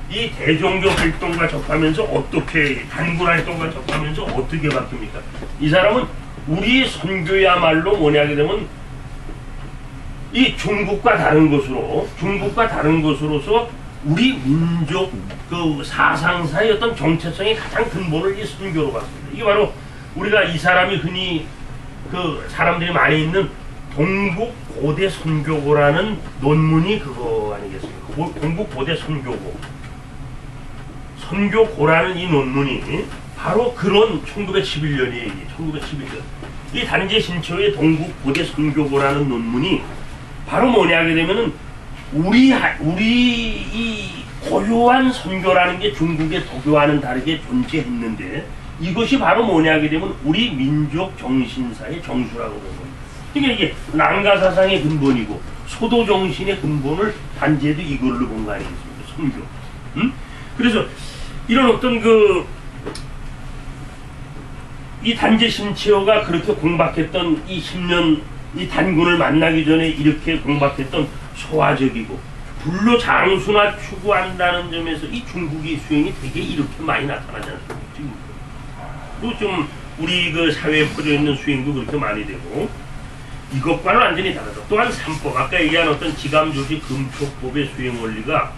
이 대종교 활동과 접하면서 어떻게 단군 활동과 접하면서 어떻게 바뀝니까? 이 사람은 우리 선교야말로 뭐냐게 되면 이 중국과 다른 것으로서 우리 민족 그 사상사의 어떤 정체성의 가장 근본을 이 선교로 봤습니다. 이게 바로 우리가 이 사람이 흔히 그 사람들이 많이 있는 동북 고대 선교고라는 논문이 그거 아니겠습니까? 동북 고대 선교고. 선교고라는 이 논문이 바로 그런 1911년이에요. 1911년. 이 단지 신초의 동북 고대 선교고라는 논문이 바로 뭐냐 하게 되면은 우리 이 고유한 선교라는 게 중국의 도교와는 다르게 존재했는데 이것이 바로 뭐냐 하게 되면 우리 민족 정신사의 정수라고 그러는 거예요. 그러니까 이게 랑가사상의 근본이고 소도정신의 근본을 단지에도 이걸로 본 거 아니겠습니까? 선교. 그래서 이런 어떤 이 단지 신채호가 그렇게 공박했던 이 10년 이 단군을 만나기 전에 이렇게 공박했던 소화적이고 불로 장수나 추구한다는 점에서 이 중국의 수행이 되게 이렇게 많이 나타나지 않습니까? 또 좀 우리 그 사회에 퍼져 있는 수행도 그렇게 많이 되고 이것과는 완전히 다르다. 또한 삼법 아까 얘기한 어떤 지감조지 금초법의 수행 원리가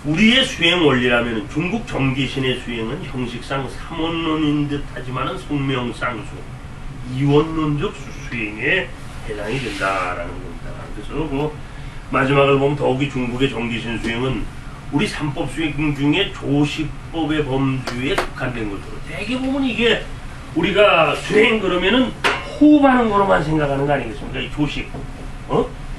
우리의 수행 원리라면 중국 정기신의 수행은 형식상 삼원론인 듯 하지만은 성명상수 이원론적 수행에 해당이 된다라는 겁니다. 그래서 그 마지막을 보면 더욱이 중국의 정기신 수행은 우리 삼법 수행 중에 조식법의 범주에 속한된 것으로 대개 보면 이게 우리가 수행 그러면은 호흡하는 거로만 생각하는 거 아니겠습니까? 이 조식,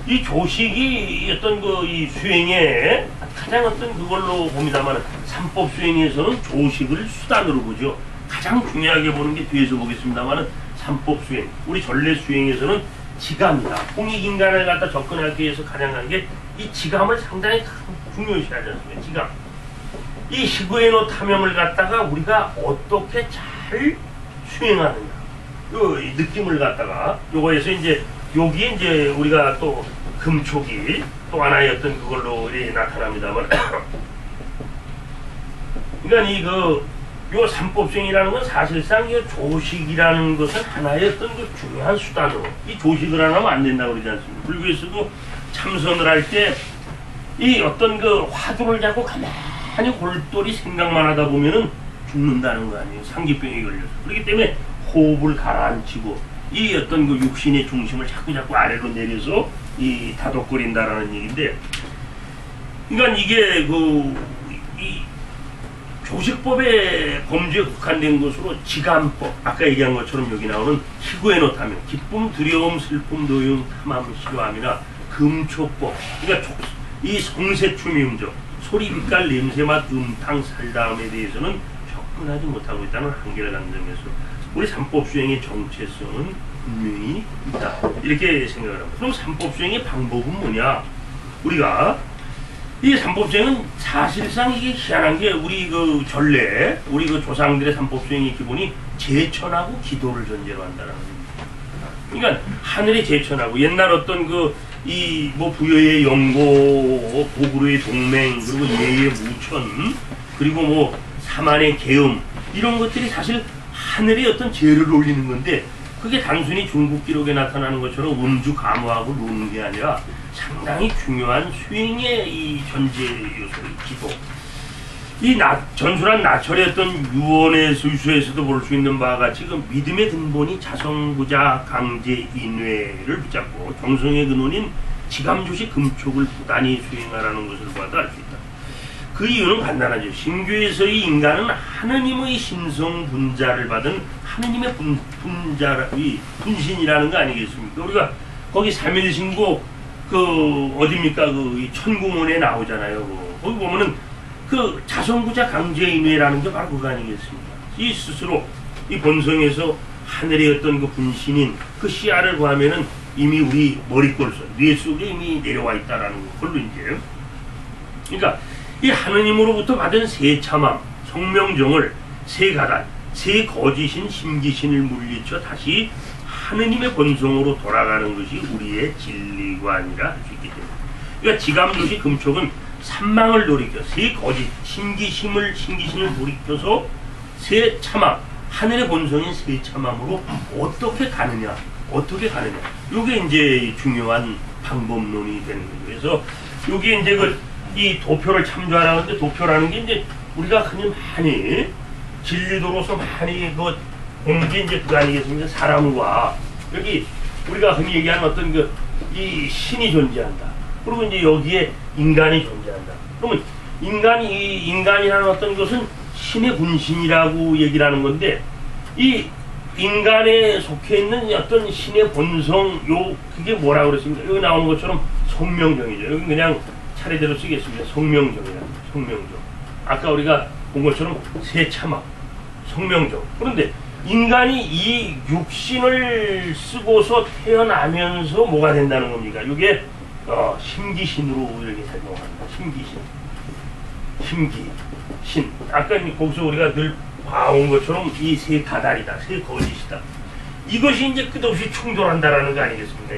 이 조식이 어떤 이 수행에 가장 어떤 그걸로 봅니다만 삼법 수행에서는 조식을 수단으로 보죠. 가장 중요하게 보는 게 뒤에서 보겠습니다만 삼법 수행, 우리 전례 수행에서는 지감이다. 홍익인간을 갖다 접근하기 위해서 가장 한 게 이 지감을 상당히 중요시하지 않습니까? 지감. 이 시구에노 탐험을 갖다가 우리가 어떻게 잘 수행하느냐. 요 느낌을 갖다가 요거에서 이제 여기에 이제 우리가 또 금촉이 또 하나의 어떤 그걸로 나타납니다만 그러니까 요 삼법수행이라는 건 사실상 이 조식이라는 것은 하나의 어떤 그 중요한 수단으로 이 조식을 안 하면 안 된다고 그러지 않습니까? 불교에서도 참선을 할 때 이 어떤 그 화두를 잡고 가만히 골똘히 생각만 하다 보면은 죽는다는 거 아니에요. 상기병이 걸려서. 그렇기 때문에 호흡을 가라앉히고 이 어떤 그 육신의 중심을 자꾸 아래로 내려서 이 다독거린다라는 얘기인데, 그러니까 이게 이 조식법의 범죄에 국한된 것으로 지감법, 아까 얘기한 것처럼 여기 나오는 희구에 놓다며 기쁨, 두려움, 슬픔, 노용, 탐함, 싫어함이나 금초법, 그러니까 이 성세춤이 음조, 소리, 빛깔, 냄새, 맛, 음탕, 살다움에 대해서는 접근하지 못하고 있다는 한계를 갖는 점에서 우리 삼법 수행의 정체성은 분명히 있다, 이렇게 생각을 합니다. 그럼 삼법 수행의 방법은 뭐냐? 우리가 이 삼법 수행은 사실상 이게 희한한 게 우리 그 전래, 우리 그 조상들의 삼법 수행의 기본이 제천하고 기도를 전제로 한다는 겁니다. 그러니까 하늘에 제천하고 옛날 어떤 이 뭐 부여의 영고, 고구려의 동맹, 그리고 예의 무천, 그리고 뭐 사만의 계음, 이런 것들이 사실 하늘의 어떤 죄를 올리는 건데, 그게 단순히 중국 기록에 나타나는 것처럼 음주 감화하고 노는 게 아니라 상당히 중요한 수행의 이 전제 요소의 기도. 이 전술한 나철의 어떤 유언의 술수에서도 볼 수 있는 바와 같이 그 믿음의 근본이 자성구자 강제 인외를 붙잡고 정성의 근원인 지감조시 금촉을 부단히 수행하라는 것을 봐도 알 수 있다. 그 이유는 간단하죠. 신교에서의 인간은 하느님의 신성 분자를 받은 하느님의 분신이라는 거 아니겠습니까? 우리가 거기 삼일신고 어딥니까? 이 천궁문에 나오잖아요. 거기 보면은 그 자성구자 강제인회라는 게 바로 그거 아니겠습니까? 이 스스로 이 본성에서 하늘의 어떤 그 분신인 그 씨알을 구하면은 이미 우리 머리골 뇌 속에 이미 내려와 있다라는 걸로 이제. 그러니까 이 하느님으로부터 받은 세 참함, 성명정을 세 가단, 세 거짓인 심기신을 물리쳐 다시 하느님의 본성으로 돌아가는 것이 우리의 진리관이라 할 수 있기 때문에. 그러니까 지감조시 금촉은 삼망을 돌이켜 세 거짓, 신기신을 돌이켜서 세 참함, 하늘의 본성인 세 참함으로 어떻게 가느냐. 요게 이제 중요한 방법론이 되는 거죠. 그래서 요게 이제 이 도표를 참조하라는데, 도표라는 게 이제 우리가 흔히 많이 진리도로서 많이 보는 게 이제 그거 아니겠습니까? 사람과 여기 우리가 흔히 얘기하는 어떤 이 신이 존재한다. 그리고 이제 여기에 인간이 존재한다. 그러면 인간이라는 어떤 것은 신의 분신이라고 얘기를 하는 건데, 이 인간에 속해 있는 어떤 신의 본성, 그게 뭐라고 그랬습니까? 여기 나오는 것처럼 성명정이죠. 여기 그냥 차례대로 쓰겠습니다. 성명정이라는 거예요. 성명정. 아까 우리가 본 것처럼 세참함, 성명정. 그런데 인간이 이 육신을 쓰고서 태어나면서 뭐가 된다는 겁니까? 이게 심기신으로 이렇게 설명합니다. 심기신. 아까 거기서 우리가 늘 봐온 것처럼 이 세 가달이다, 세 거짓이다. 이것이 이제 끝없이 충돌한다라는 거 아니겠습니까?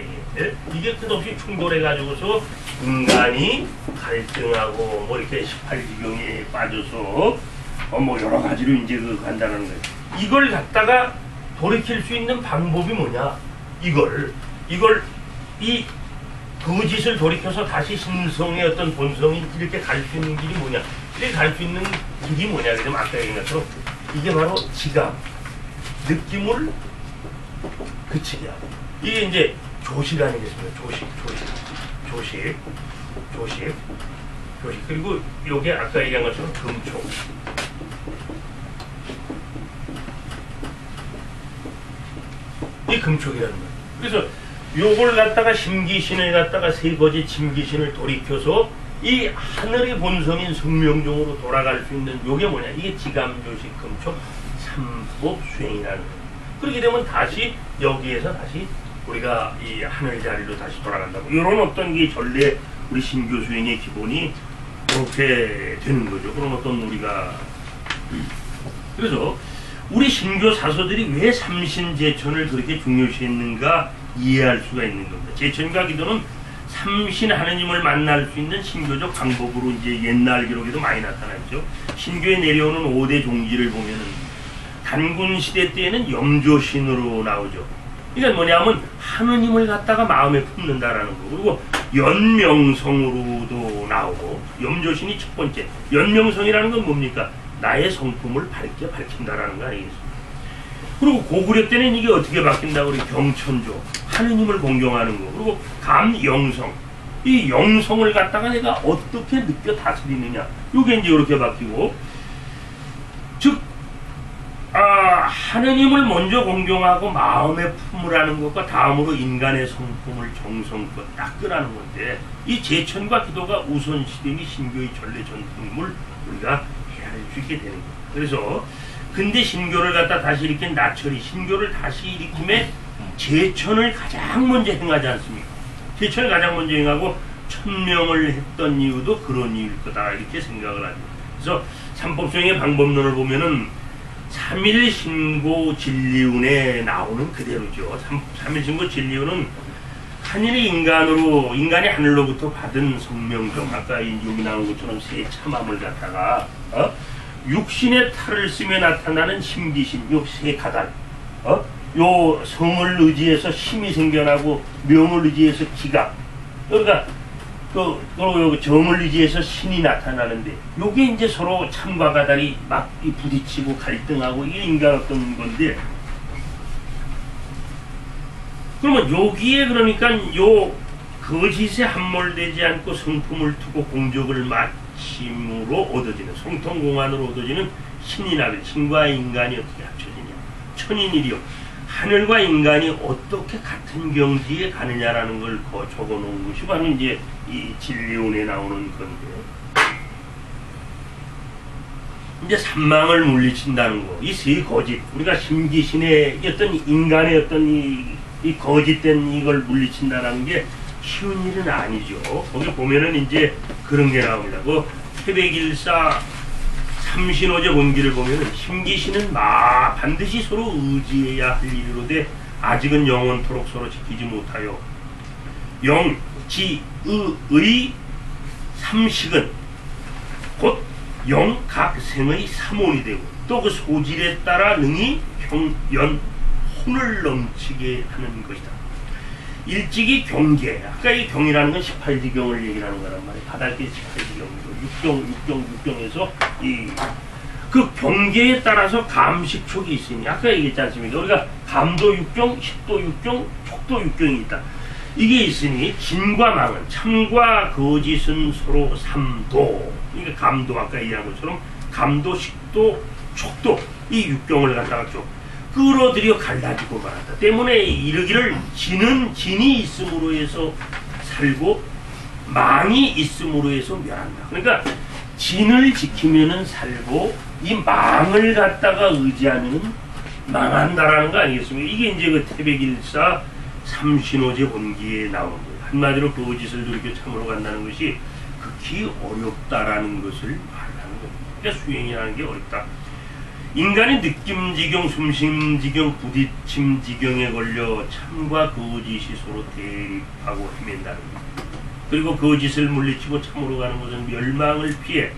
이게 끝없이 충돌해가지고서 인간이 갈등하고 뭐 이렇게 18지경에 빠져서 뭐 여러 가지로 이제 간다는 거예요. 이걸 갖다가 돌이킬 수 있는 방법이 뭐냐? 이 거짓을 돌이켜서 다시 신성의 어떤 본성이 이렇게 갈 수 있는 길이 뭐냐? 이렇게 갈 수 있는 길이 뭐냐? 그러면 아까 얘기한 것처럼 이게 바로 지감, 느낌을 그치게 하고. 이게 이제 조식 아니겠습니까? 조식. 그리고 요게 아까 얘기한 것처럼 금촉. 이 금촉이라는 거예요. 그래서 요걸 갖다가 심기신을 갖다가 세 거짓 심기신을 돌이켜서 이 하늘의 본성인 성명종으로 돌아갈 수 있는 요게 뭐냐? 이게 지감조식 금촉 삼법 수행이라는 거예요. 그렇게 되면 다시 여기에서 다시 우리가 이 하늘 자리로 다시 돌아간다고. 이런 어떤 게 전례 우리 신교 수행의 기본이 그렇게 되는 거죠. 그런 어떤 우리가. 그래서 우리 신교 사서들이 왜 삼신제천을 그렇게 중요시했는가 이해할 수가 있는 겁니다. 제천과 기도는 삼신 하느님을 만날 수 있는 신교적 방법으로 이제 옛날 기록에도 많이 나타났죠. 신교에 내려오는 5대 종지를 보면은 단군 시대 때에는 염조신으로 나오죠. 그러니까 뭐냐면 하느님을 갖다가 마음에 품는다라는 거. 그리고 연명성으로도 나오고, 염조신이 첫 번째. 연명성이라는 건 뭡니까? 나의 성품을 밝힌다라는 거 아니겠습니까? 그리고 고구려 때는 이게 어떻게 바뀐다고 그래? 경천조, 하느님을 공경하는 거. 그리고 감영성, 이 영성을 갖다가 내가 어떻게 느껴 다스리느냐. 이게 이제 이렇게 바뀌고, 즉 하느님을 먼저 공경하고 마음에 품으라는 것과 다음으로 인간의 성품을 정성껏 닦으라는 건데, 이 제천과 기도가 우선시됨이 신교의 전례 전통임을 우리가 헤아릴 수 있게 되는 거예요. 그래서 근데 신교를 갖다 다시 일으킨 나철이 신교를 다시 일으킴에 제천을 가장 먼저 행하지 않습니까? 제천을 가장 먼저 행하고 천명을 했던 이유도 그런 이유일 거다 이렇게 생각을 하죠. 그래서 삼법성의 방법론을 보면은 삼일신고 진리운에 나오는 그대로죠. 삼일신고 진리운은 하늘이 인간이 하늘로부터 받은 성명종, 아까 여기 나온 것처럼 새 참함을 갖다가 육신의 탈을 쓰며 나타나는 심기신, 요 세 가단, 요 성을 의지해서 힘이 생겨나고 명을 의지해서 기가, 그러니까 그 정을 의지해서 신이 나타나는데, 요게 이제 서로 참과 가달이 막 부딪히고 갈등하고 이게 인간 어떤 건데, 그러면 여기에 그러니까 요 거짓에 함몰되지 않고 성품을 두고 공적을 마침으로 얻어지는 성통공안으로 얻어지는 신이나 신과 인간이 어떻게 합쳐지냐, 천인일이요, 하늘과 인간이 어떻게 같은 경지에 가느냐라는 걸 적어놓은 것이 바로 이제 이 진리운에 나오는 건데, 이제 산망을 물리친다는 거, 이 세 거짓, 우리가 심기신의 어떤 인간의 어떤 이 거짓된 이걸 물리친다는 게 쉬운 일은 아니죠. 거기 보면은 이제 그런 게 나옵니다. 그 태백일사 삼신오제 본기를 보면은 심기신은 반드시 서로 의지해야 할 일이로되 아직은 영원토록 서로 지키지 못하여 영, 지, 의 삼식은 곧 영, 각, 생의 삼원이 되고 또 그 소질에 따라 능히 형, 연, 혼을 넘치게 하는 것이다. 일찍이 경계, 아까 이 경이라는 건 18지경을 얘기하는 거란 말이에요. 바닥에 18지경이고 육경에서 그 경계에 따라서 감식촉이 있으니, 아까 얘기했지 않습니까? 우리가 감도 육경, 식도 육경, 촉도 육경이 있다. 이게 있으니 진과 망은, 참과 거짓은 서로 삼도, 그러니까 감도, 아까 얘기한 것처럼 감도, 식도, 촉도, 이 육경을 갖다가 쭉 끌어들여 갈라지고 말한다. 때문에 이르기를 진이 있음으로 해서 살고 망이 있음으로 해서 멸한다. 그러니까 진을 지키면은 살고 이 망을 갖다가 의지하면은 망한다라는 거 아니겠습니까? 이게 이제 그 태백일사 삼신오제 본기에 나오는 거예요. 한마디로 거짓을 돌이켜 참으로 간다는 것이 극히 어렵다라는 것을 말하는 거예요. 그러니까 수행이라는 게 어렵다. 인간이 느낌지경, 숨심지경, 부딪힘지경에 걸려 참과 거짓이 서로 대립하고 헤맨다는 것. 그리고 거짓을 물리치고 참으로 가는 것은 멸망을 피해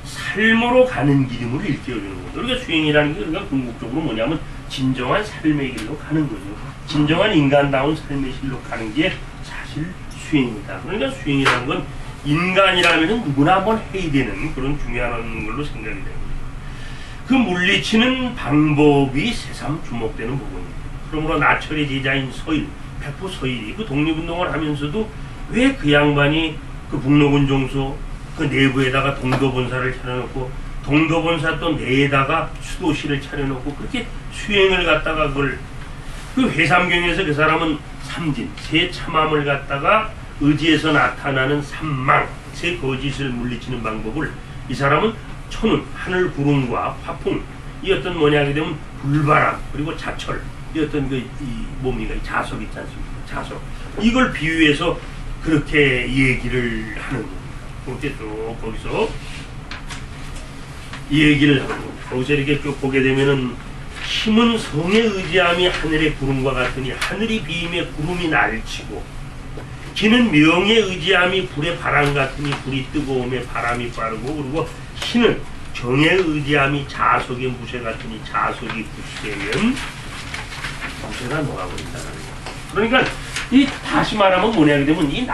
삶으로 가는 기름을 일깨워주는 것. 그러니까 수행이라는 게 우리가 궁극적으로 뭐냐면 진정한 삶의 길로 가는 거죠. 진정한 인간다운 삶의 길로 가는 게 사실 수행이다. 그러니까 수행이라는 건 인간이라면 누구나 한번 해야 되는 그런 중요한 걸로 생각이 됩니다. 그 물리치는 방법이 새삼 주목되는 부분입니다. 그러므로 나철의 제자인 서일, 백포 서일이 그 독립운동을 하면서도 왜 그 양반이 그 북록은 종소 그 내부에다가 동도본사를 차려놓고 동도본사 또 내에다가 수도시를 차려놓고 그렇게 수행을 갖다가 그걸 그 회삼경에서 그 사람은 삼진, 새 참함을 갖다가 의지에서 나타나는 삼망, 새 거짓을 물리치는 방법을 이 사람은 천운, 하늘 구름과 화풍, 이 어떤 뭐냐 하게 되면 불바람, 그리고 자철, 이 어떤 이 뭡니까? 이 자석 있지 않습니까? 자석. 이걸 비유해서 그렇게 얘기를 하는 겁니다. 그렇게 또 거기서 얘기를 하는 겁니다. 거기서 이렇게 쭉 보게 되면은 힘은 성에 의지함이 하늘의 구름과 같으니 하늘이 비임에 구름이 날치고 기는 명에 의지함이 불의 바람 같으니 불이 뜨거움에 바람이 빠르고 그리고 신은 정에 의지함이 자석의 무쇠 같으니 자석이 굳세면 무쇠가 녹아버린다는 거예요. 그러니까 이 다시 말하면 뭐냐 되면 이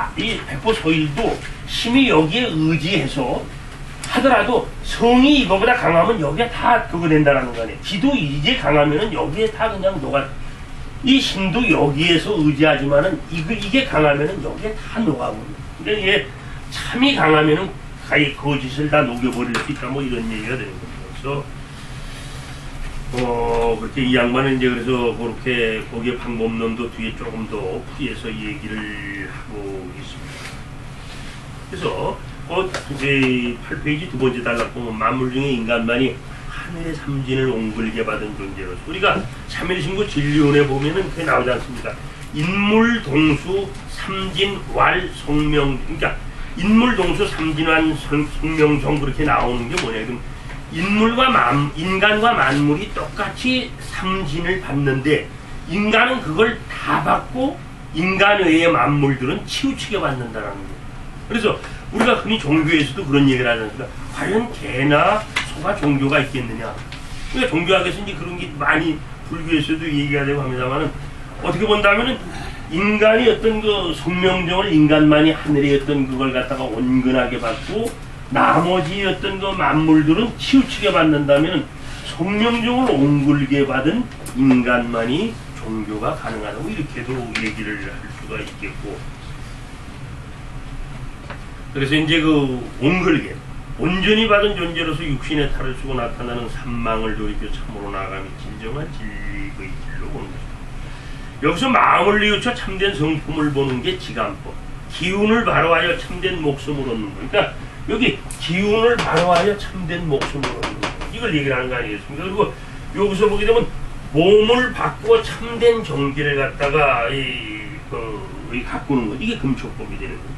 백보 소일도 힘이 여기에 의지해서 하더라도 성이 이거보다 강하면 여기에 다 그거 된다라는 거 아니에요. 기도 이게 강하면은 여기에 다 그냥 녹아. 이 힘도 여기에서 의지하지만은 이게 강하면은 여기에 다 녹아버려. 근데 이게 참이 강하면은 가히 거짓을 다 녹여버릴 수 있다. 뭐 이런 얘기가 되는 거죠. 그래서 그렇게 이 양반은 이제 그래서 그렇게 거기에 방법론도 뒤에 조금 더 풀이해서 얘기를 하고 있습니다. 그래서 이제 8페이지 두 번째 단락 보면 만물 중에 인간만이 하늘의 삼진을 옹글게 받은 존재로서 우리가 삼일신구 진리론에 보면은 그게 나오지 않습니까? 인물 동수 삼진 왈 성명, 그러니까 인물 동수 삼진완 성명정 그렇게 나오는 게 뭐냐? 그럼 인간과 만물이 똑같이 삼진을 받는데 인간은 그걸 다 받고 인간 외의 만물들은 치우치게 받는다라는 거예요. 그래서 우리가 흔히 종교에서도 그런 얘기를 하지 않습니까? 과연 개나 소가 종교가 있겠느냐? 그러니까 종교학에서 이제 그런 게 많이 불교에서도 얘기가 되고 합니다만은 어떻게 본다면은 인간이 어떤 그 성명정을 인간만이 하늘의 어떤 그걸 갖다가 온건하게 받고 나머지 어떤 그 만물들은 치우치게 받는다면 성명정을 옹글게 받은 인간만이 종교가 가능하다고 이렇게도 얘기를 할 수가 있겠고, 그래서 이제 그 옹글게 온전히 받은 존재로서 육신의 탈을 쓰고 나타나는 삼망을 돌이켜 참으로 나아가며 진정한 진리의 길로 보는 것이다. 여기서 마음을 뉘우쳐 참된 성품을 보는 게 지감법, 기운을 발휘하여 참된 목숨을 얻는 거. 그러니까 여기 기운을 발휘하여 참된 목숨을 얻는 거, 이걸 얘기를 하는 거 아니겠습니까? 그리고 여기서 보게 되면 몸을 바꾸어 참된 정기를 갖다가 가꾸는 거, 이게 금초법이 되는 거예요.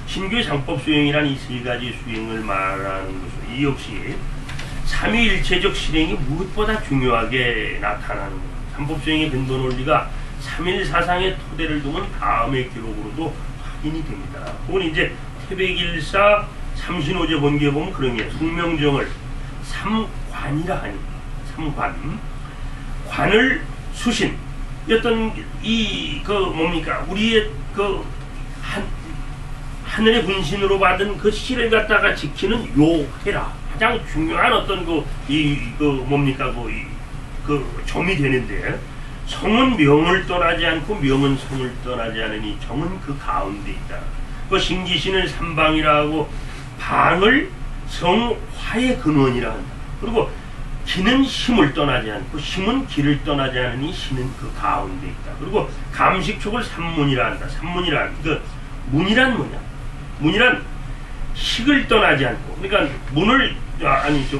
신교의 상법 수행이란 이 세 가지 수행을 말하는 것으로 이 역시 삼위일체적 실행이 무엇보다 중요하게 나타나는 거예요. 상법 수행의 근본 원리가 삼일사상의 토대를 두면 다음의 기록으로도 확인이 됩니다. 그건 이제 태백일사 삼신오제 본기에 보면 그런 게 숙명정을 삼관이라 하니, 삼관, 관을 수신, 어떤 뭡니까 우리의 하늘의 분신으로 받은 그 실을 갖다가 지키는 요해라, 가장 중요한 어떤 점이 되는데, 성은 명을 떠나지 않고 명은 성을 떠나지 않으니 정은 그 가운데 있다. 그 신기신을 삼방이라고, 방을 성화의 근원이라 한다. 그리고 기는 힘을 떠나지 않고 힘은 기를 떠나지 않으니 신은 그 가운데 있다. 그리고 감식촉을 삼문이라 한다. 삼문이란 문이란 뭐냐? 문이란 식을 떠나지 않고, 그러니까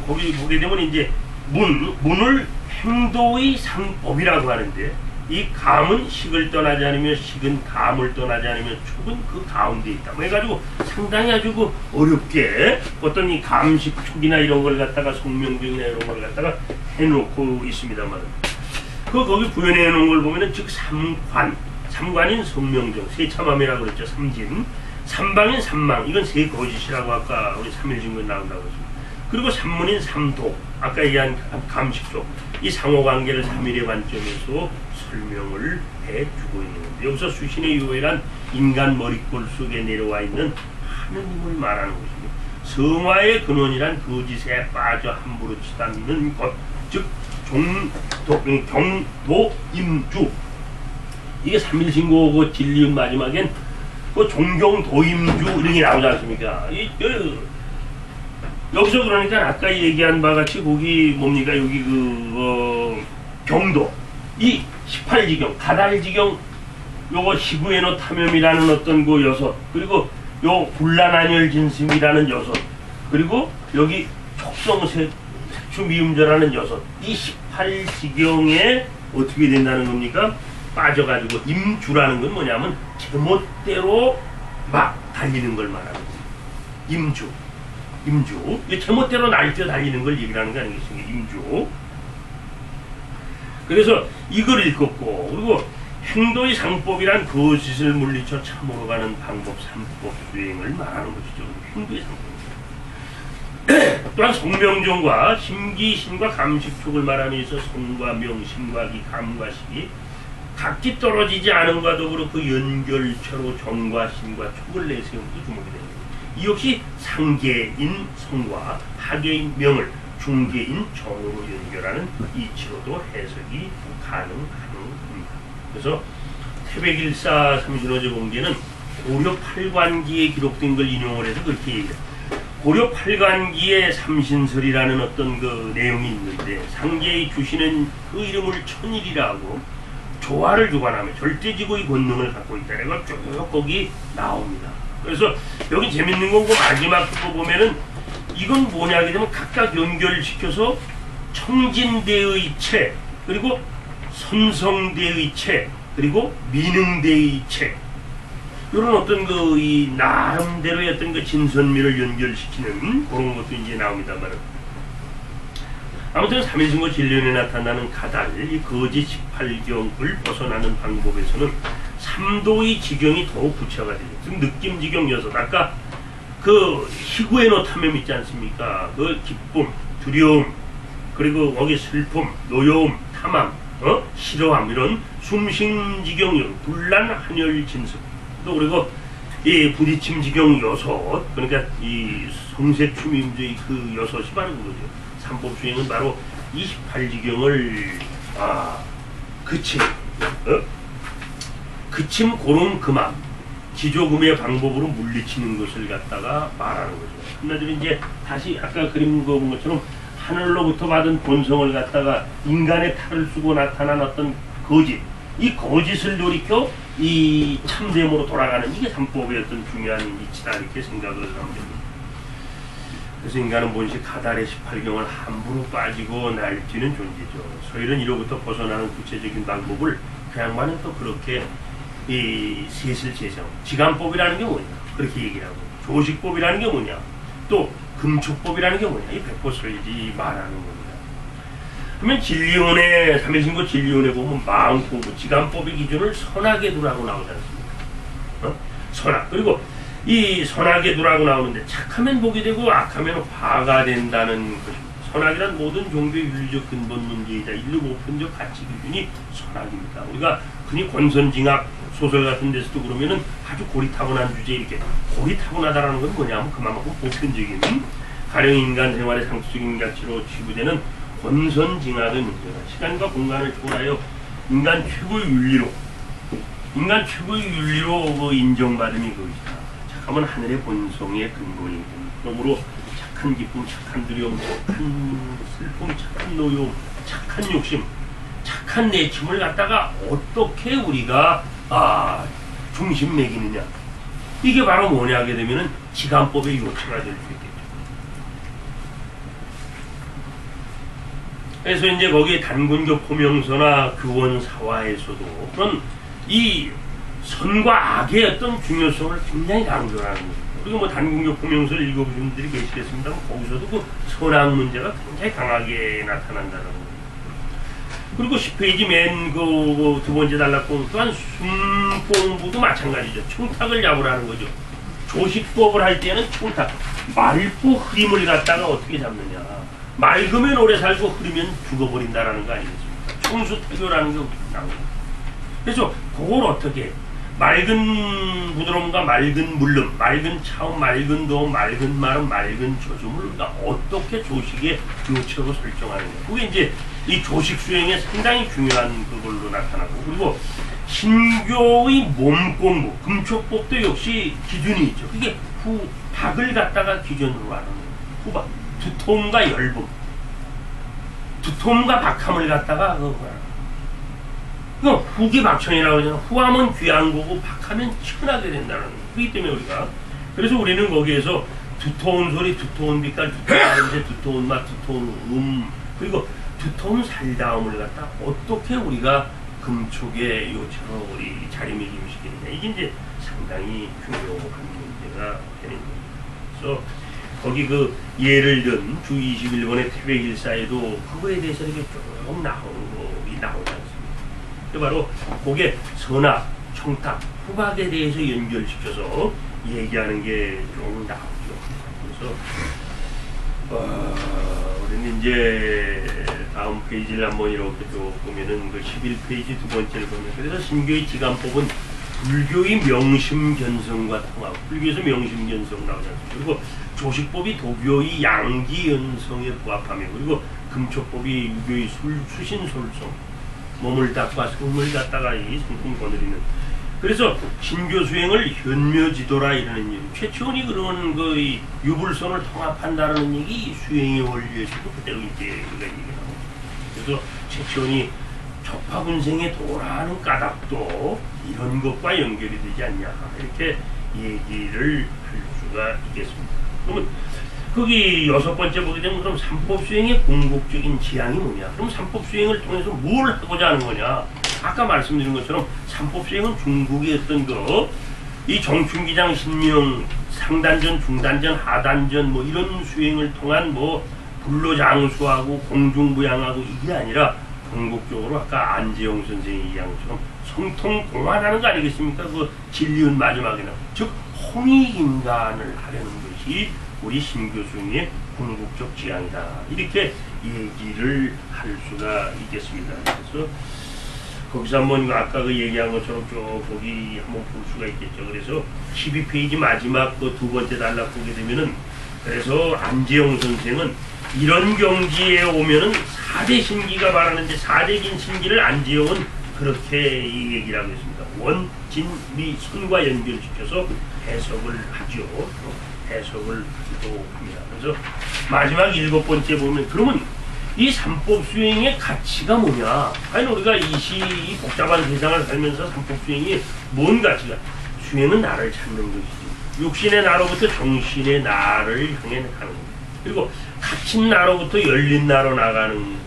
거기 보게 되면 이제 문을 행도의 상법이라고 하는데, 이 감은 식을 떠나지 않으며 식은 감을 떠나지 않으며 촉은 그 가운데 있다. 뭐 해가지고 상당히 아주 어렵게 어떤 이 감식 촉이나 이런 걸 갖다가 성명정이나 이런 걸 갖다가 해놓고 있습니다만, 거기 구현해 놓은 걸 보면은 즉 삼관인 성명정, 세참함이라고 그랬죠. 삼진, 삼방인 삼망, 이건 세 거짓이라고 아까 우리 삼일신구에 나온다고 했습니다. 그리고 삼문인 삼도, 아까 얘기한 감식쪽, 이 상호관계를 삼일의 관점에서 설명을 해주고 있는 건데, 여기서 수신의 유해란 인간 머리꼴 속에 내려와 있는 하느님을 말하는 것입니다. 성화의 근원이란 거짓에 빠져 함부로 치닫는 것, 즉 경도 임주, 이게 삼일신고 진리의 마지막엔 종경도임주 이런 게 나오지 않습니까? 여기서 그러니까 아까 얘기한 바같이 거기 뭡니까 여기 경도, 이 18지경 가달지경, 요거 시구에노 탐염이라는 어떤 여섯, 그리고 요 굴란한열진심이라는 여섯, 그리고 여기 촉성색추미음절하는 여섯, 이 18지경에 어떻게 된다는 겁니까? 빠져가지고 임주라는 건 뭐냐면 제멋대로 막 달리는 걸 말하는 거예요. 임주, 이 제멋대로 날뛰어 달리는 걸 얘기하는 거 아니겠습니까? 임주. 그래서 이걸 읽었고, 그리고 행도의 상법이란 거짓을 물리쳐 참으로 가는 방법, 삼법 수행을 말하는 것이죠. 행도의 상법. 또한 성명정과 심기신과 감식촉을 말하면서 성과 명, 심과 기, 감과 식이 각기 떨어지지 않음과 더불어 그 연결체로 정과 신과 촉을 내세우고 주목이 됩니다. 이 역시 상계인 성과 하계인 명을 중계인 정으로 연결하는 이치로도 해석이 가능한 겁니다. 그래서 태백일사 삼신호제 공개는 고려 8관기에 기록된 걸 인용을 해서 그렇게 얘기해요. 고려 8관기에 삼신설이라는 어떤 그 내용이 있는데 상계의 주시는 그 이름을 천일이라고 조화를 주관하며 절대지고의 권능을 갖고 있다. 이걸 쭉 거기 나옵니다. 그래서 여기 재밌는 건 그 마지막 거 보면은 이건 뭐냐 하게 되면 각각 연결시켜서 청진대의 체, 그리고 선성대의 체, 그리고 민흥대의 체, 이런 어떤 그 이 나름대로의 어떤 그 진선미를 연결시키는 그런 것도 이제 나옵니다만, 아무튼 삼일승고 진륜에 나타나는 가달, 이 거짓 18경을 벗어나는 방법에서는 삼도의 지경이 더욱 구체화가 되죠. 즉 느낌 지경 6, 아까 그 희구의 노탐험 있지 않습니까? 그 기쁨, 두려움, 그리고 거기 슬픔, 노여움, 탐함, 싫어함, 이런 숨싱지경, 불란, 한열, 진습, 또 그리고 이 부딪힘 지경 6, 그러니까 이 성색춤임주의 그 6이 바로 그거죠. 삼법수행은 바로 28지경을 그침, 고름, 금함, 기조금의 방법으로 물리치는 것을 갖다가 말하는 거죠. 한마디로 이제 다시 아까 그림 본 것처럼 하늘로부터 받은 본성을 갖다가 인간의 탈을 쓰고 나타난 어떤 거짓, 이 거짓을 돌이켜 이 참됨으로 돌아가는, 이게 삼법의 어떤 중요한 이치다, 이렇게 생각을 하면 됩니다. 그래서 인간은 본시 가달의 18경을 함부로 빠지고 날뛰는 존재죠. 소일은 이로부터 벗어나는 구체적인 방법을 그 양반은 또 그렇게 이 셋을 제정, 지간법이라는 게 뭐냐 그렇게 얘기를 하고, 조식법이라는 게 뭐냐, 또 금축법이라는 게 뭐냐, 이 백보설지 말하는 겁니다. 그러면 진리원의 삼일신고 진리원에 보면 마음공부 지간법의 기준을 선하게 두라고 나오지 않습니까? 선악, 그리고 이 선하게 두라고 나오는데 착하면 복이 되고 악하면 화가 된다는 것입니다. 선악이란 모든 종교의 윤리적 근본 문제이자 인류 보편적 가치 기준이 선악입니다. 우리가 흔히 권선징악 소설 같은 데서도 그러면은 아주 고리타분한 주제, 이렇게 고리타분하다라는 건 뭐냐면 그만큼 보편적인 가령 인간 생활의 상투적인 가치로 치부되는 권선징악의 문제가 시간과 공간을 초월하여 인간 최고의 윤리로 그 인정받음이 그것이다. 착함은 하늘의 본성의 근본이고, 그러므로 착한 기쁨, 착한 두려움, 착한 슬픔, 착한 노여움, 착한 욕심, 착한 내침을 갖다가 어떻게 우리가 중심 매기느냐, 이게 바로 뭐냐 하게 되면은 지간법의 요체가 될 수 있겠죠. 그래서 이제 거기에 단군교 포명서나 교원사화에서도 그런 이 선과 악의 어떤 중요성을 굉장히 강조하는 거죠. 그리고 뭐 단군교 포명서를 읽어보신 분들이 계시겠습니다만 거기서도 그 선악 문제가 굉장히 강하게 나타난다는 거예요. 그리고 10페이지 맨 그 두 번째 단락공 또한 숨공부도 마찬가지죠. 청탁을 잡으라는 거죠. 조식법을 할 때는 청탁, 맑고 흐림을 갖다가 어떻게 잡느냐. 맑으면 오래 살고 흐리면 죽어버린다라는 거 아니겠습니까? 청수태교라는 게 나옵니다. 그래서 그걸 어떻게 맑은 부드러움과 맑은 물름, 맑은 차움, 맑은 도움, 맑은 마름, 맑은 저주를 우리가 어떻게 조식의 요체로 설정하느냐. 그게 이제 이 조식 수행에 상당히 중요한 그걸로 나타나고, 그리고 신교의 몸공부, 금촉법도 역시 기준이 있죠. 그게 박을 갖다가 기준으로 하는 거예요. 후박, 두통과 열분, 두통과 박함을 갖다가 후기 박천이라고 하잖아. 후하면 귀한 거고 박하면 천하게 된다는 거예요. 그렇기 때문에 우리가, 그래서 우리는 거기에서 두터운 소리, 두터운 빛깔, 두터운 냄새, 두터운 맛, 두터운 그리고 두터운 살다움을 갖다 어떻게 우리가 금촉의 요체로 우리 자리매김시키느냐, 이게 이제 상당히 중요한 문제가 되는 거예요. 그래서 거기 그 예를 든 주 21번의 태백일사에도 그거에 대해서 이렇게 조금 나오지 않습니까? 바로 그게 선악, 청탁, 후박에 대해서 연결시켜서 얘기하는 게 좀 나오죠. 그래서 우리는 이제 다음 페이지를 한번 이렇게 쭉 보면은 그 11페이지 두 번째를 보면, 그래서 신교의 지간법은 불교의 명심견성과 통하고, 불교에서 명심견성 나오지 않습니까? 그리고 조식법이 도교의 양기연성에 부합하며, 그리고 금초법이 유교의 수신솔성, 몸을 닦아 성을 갖다가 이 성품 거느리는. 그래서 신교 수행을 현묘지도라 이러는 얘기. 최초원이 그런 그 유불선을 통합한다는 얘기 수행의 원리에서도 그대로 이제 우리가 얘기하고. 그래서 최초원이 적파군생의 도라는 까닭도 이런 것과 연결이 되지 않냐 이렇게 얘기를 할 수가 있겠습니다. 그러면 거기 여섯 번째 보게 되면 그럼 삼법수행의 궁극적인 지향이 뭐냐? 그럼 삼법수행을 통해서 뭘 하고자 하는 거냐? 아까 말씀드린 것처럼 삼법수행은 중국의 어떤 이 정춘기장 신명 상단전, 중단전, 하단전 뭐 이런 수행을 통한 뭐 불로장수하고 공중부양하고 이게 아니라 궁극적으로 아까 안재용 선생의 이야기처럼 성통공활하는 거 아니겠습니까? 그 진리은 마지막에는 즉 홍익인간을 하려는 것이 우리 신교수님의 궁극적 지향이다. 이렇게 얘기를 할 수가 있겠습니다. 그래서 거기서 한번 아까 그 얘기한 것처럼 쭉 거기 한번 볼 수가 있겠죠. 그래서 12페이지 마지막 그 두 번째 단락 보게 되면은 그래서 안재용 선생은 이런 경지에 오면은 4대 신기가 말하는데 4대긴 신기를 안재용은 그렇게 이 얘기를 하고 있습니다. 원, 진, 미, 선과 연결시켜서 해석을 하죠. 해석을 하기도 합니다. 그래서 마지막 7번째 보면 그러면 이 삼법 수행의 가치가 뭐냐? 아니 우리가 이 복잡한 세상을 살면서 삼법 수행이 뭔 가치가? 수행은 나를 찾는 것이지. 육신의 나로부터 정신의 나를 향해 가는 겁니다. 그리고 갇힌 나로부터 열린 나로 나가는 것이죠.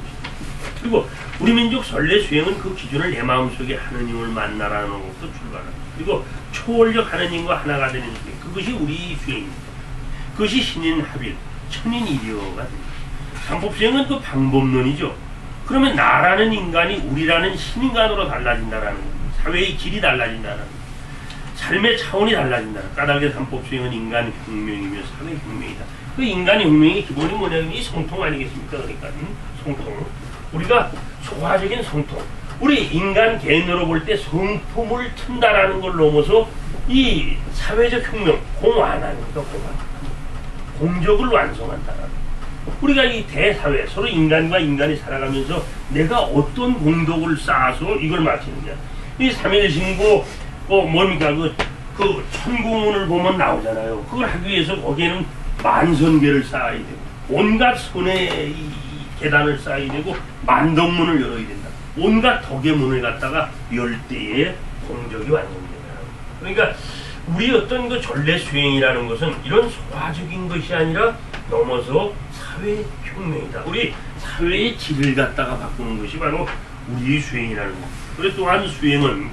그리고 우리 민족 선례 수행은 그 기준을 내 마음속에 하느님을 만나라는 것부터 출발합니다. 그리고 초월적 하느님과 하나가 되는 수행, 그것이 우리 수행입니다. 그것이 신인 합일, 천인 일io가 됩니다. 삼법수행은 그 방법론이죠. 그러면 나라는 인간이 우리라는 신인간으로 달라진다라는 겁니다. 사회의 질이 달라진다라는 겁니다. 삶의 차원이 달라진다는 까닭의 삼법수행은 인간 혁명이며 사회 혁명이다. 그 인간의 혁명의 기본이 뭐냐면 이 성통 아니겠습니까? 그러니까 성통. 우리가 소화적인 성통. 우리 인간 개인으로 볼 때 성품을 튼다라는 걸 넘어서 이 사회적 혁명, 공완하는 거죠. 공적을 완성한다라는. 우리가 이 대사회, 서로 인간과 인간이 살아가면서 내가 어떤 공덕을 쌓아서 이걸 마치느냐. 이 삼일신고, 뭡니까, 그 천공문을 보면 나오잖아요. 그걸 하기 위해서 거기에는 만선계를 쌓아야 되고, 온갖 선의 이 계단을 쌓아야 되고, 만덕문을 열어야 된다. 온갖 덕의 문을 갖다가 열 때에 공적이 완성된다. 그러니까, 우리 어떤 그 전례 수행이라는 것은 이런 소화적인 것이 아니라 넘어서 사회 혁명이다. 우리 사회의 질을 갖다가 바꾸는 것이 바로 우리 수행이라는 것. 그리고 또한 수행은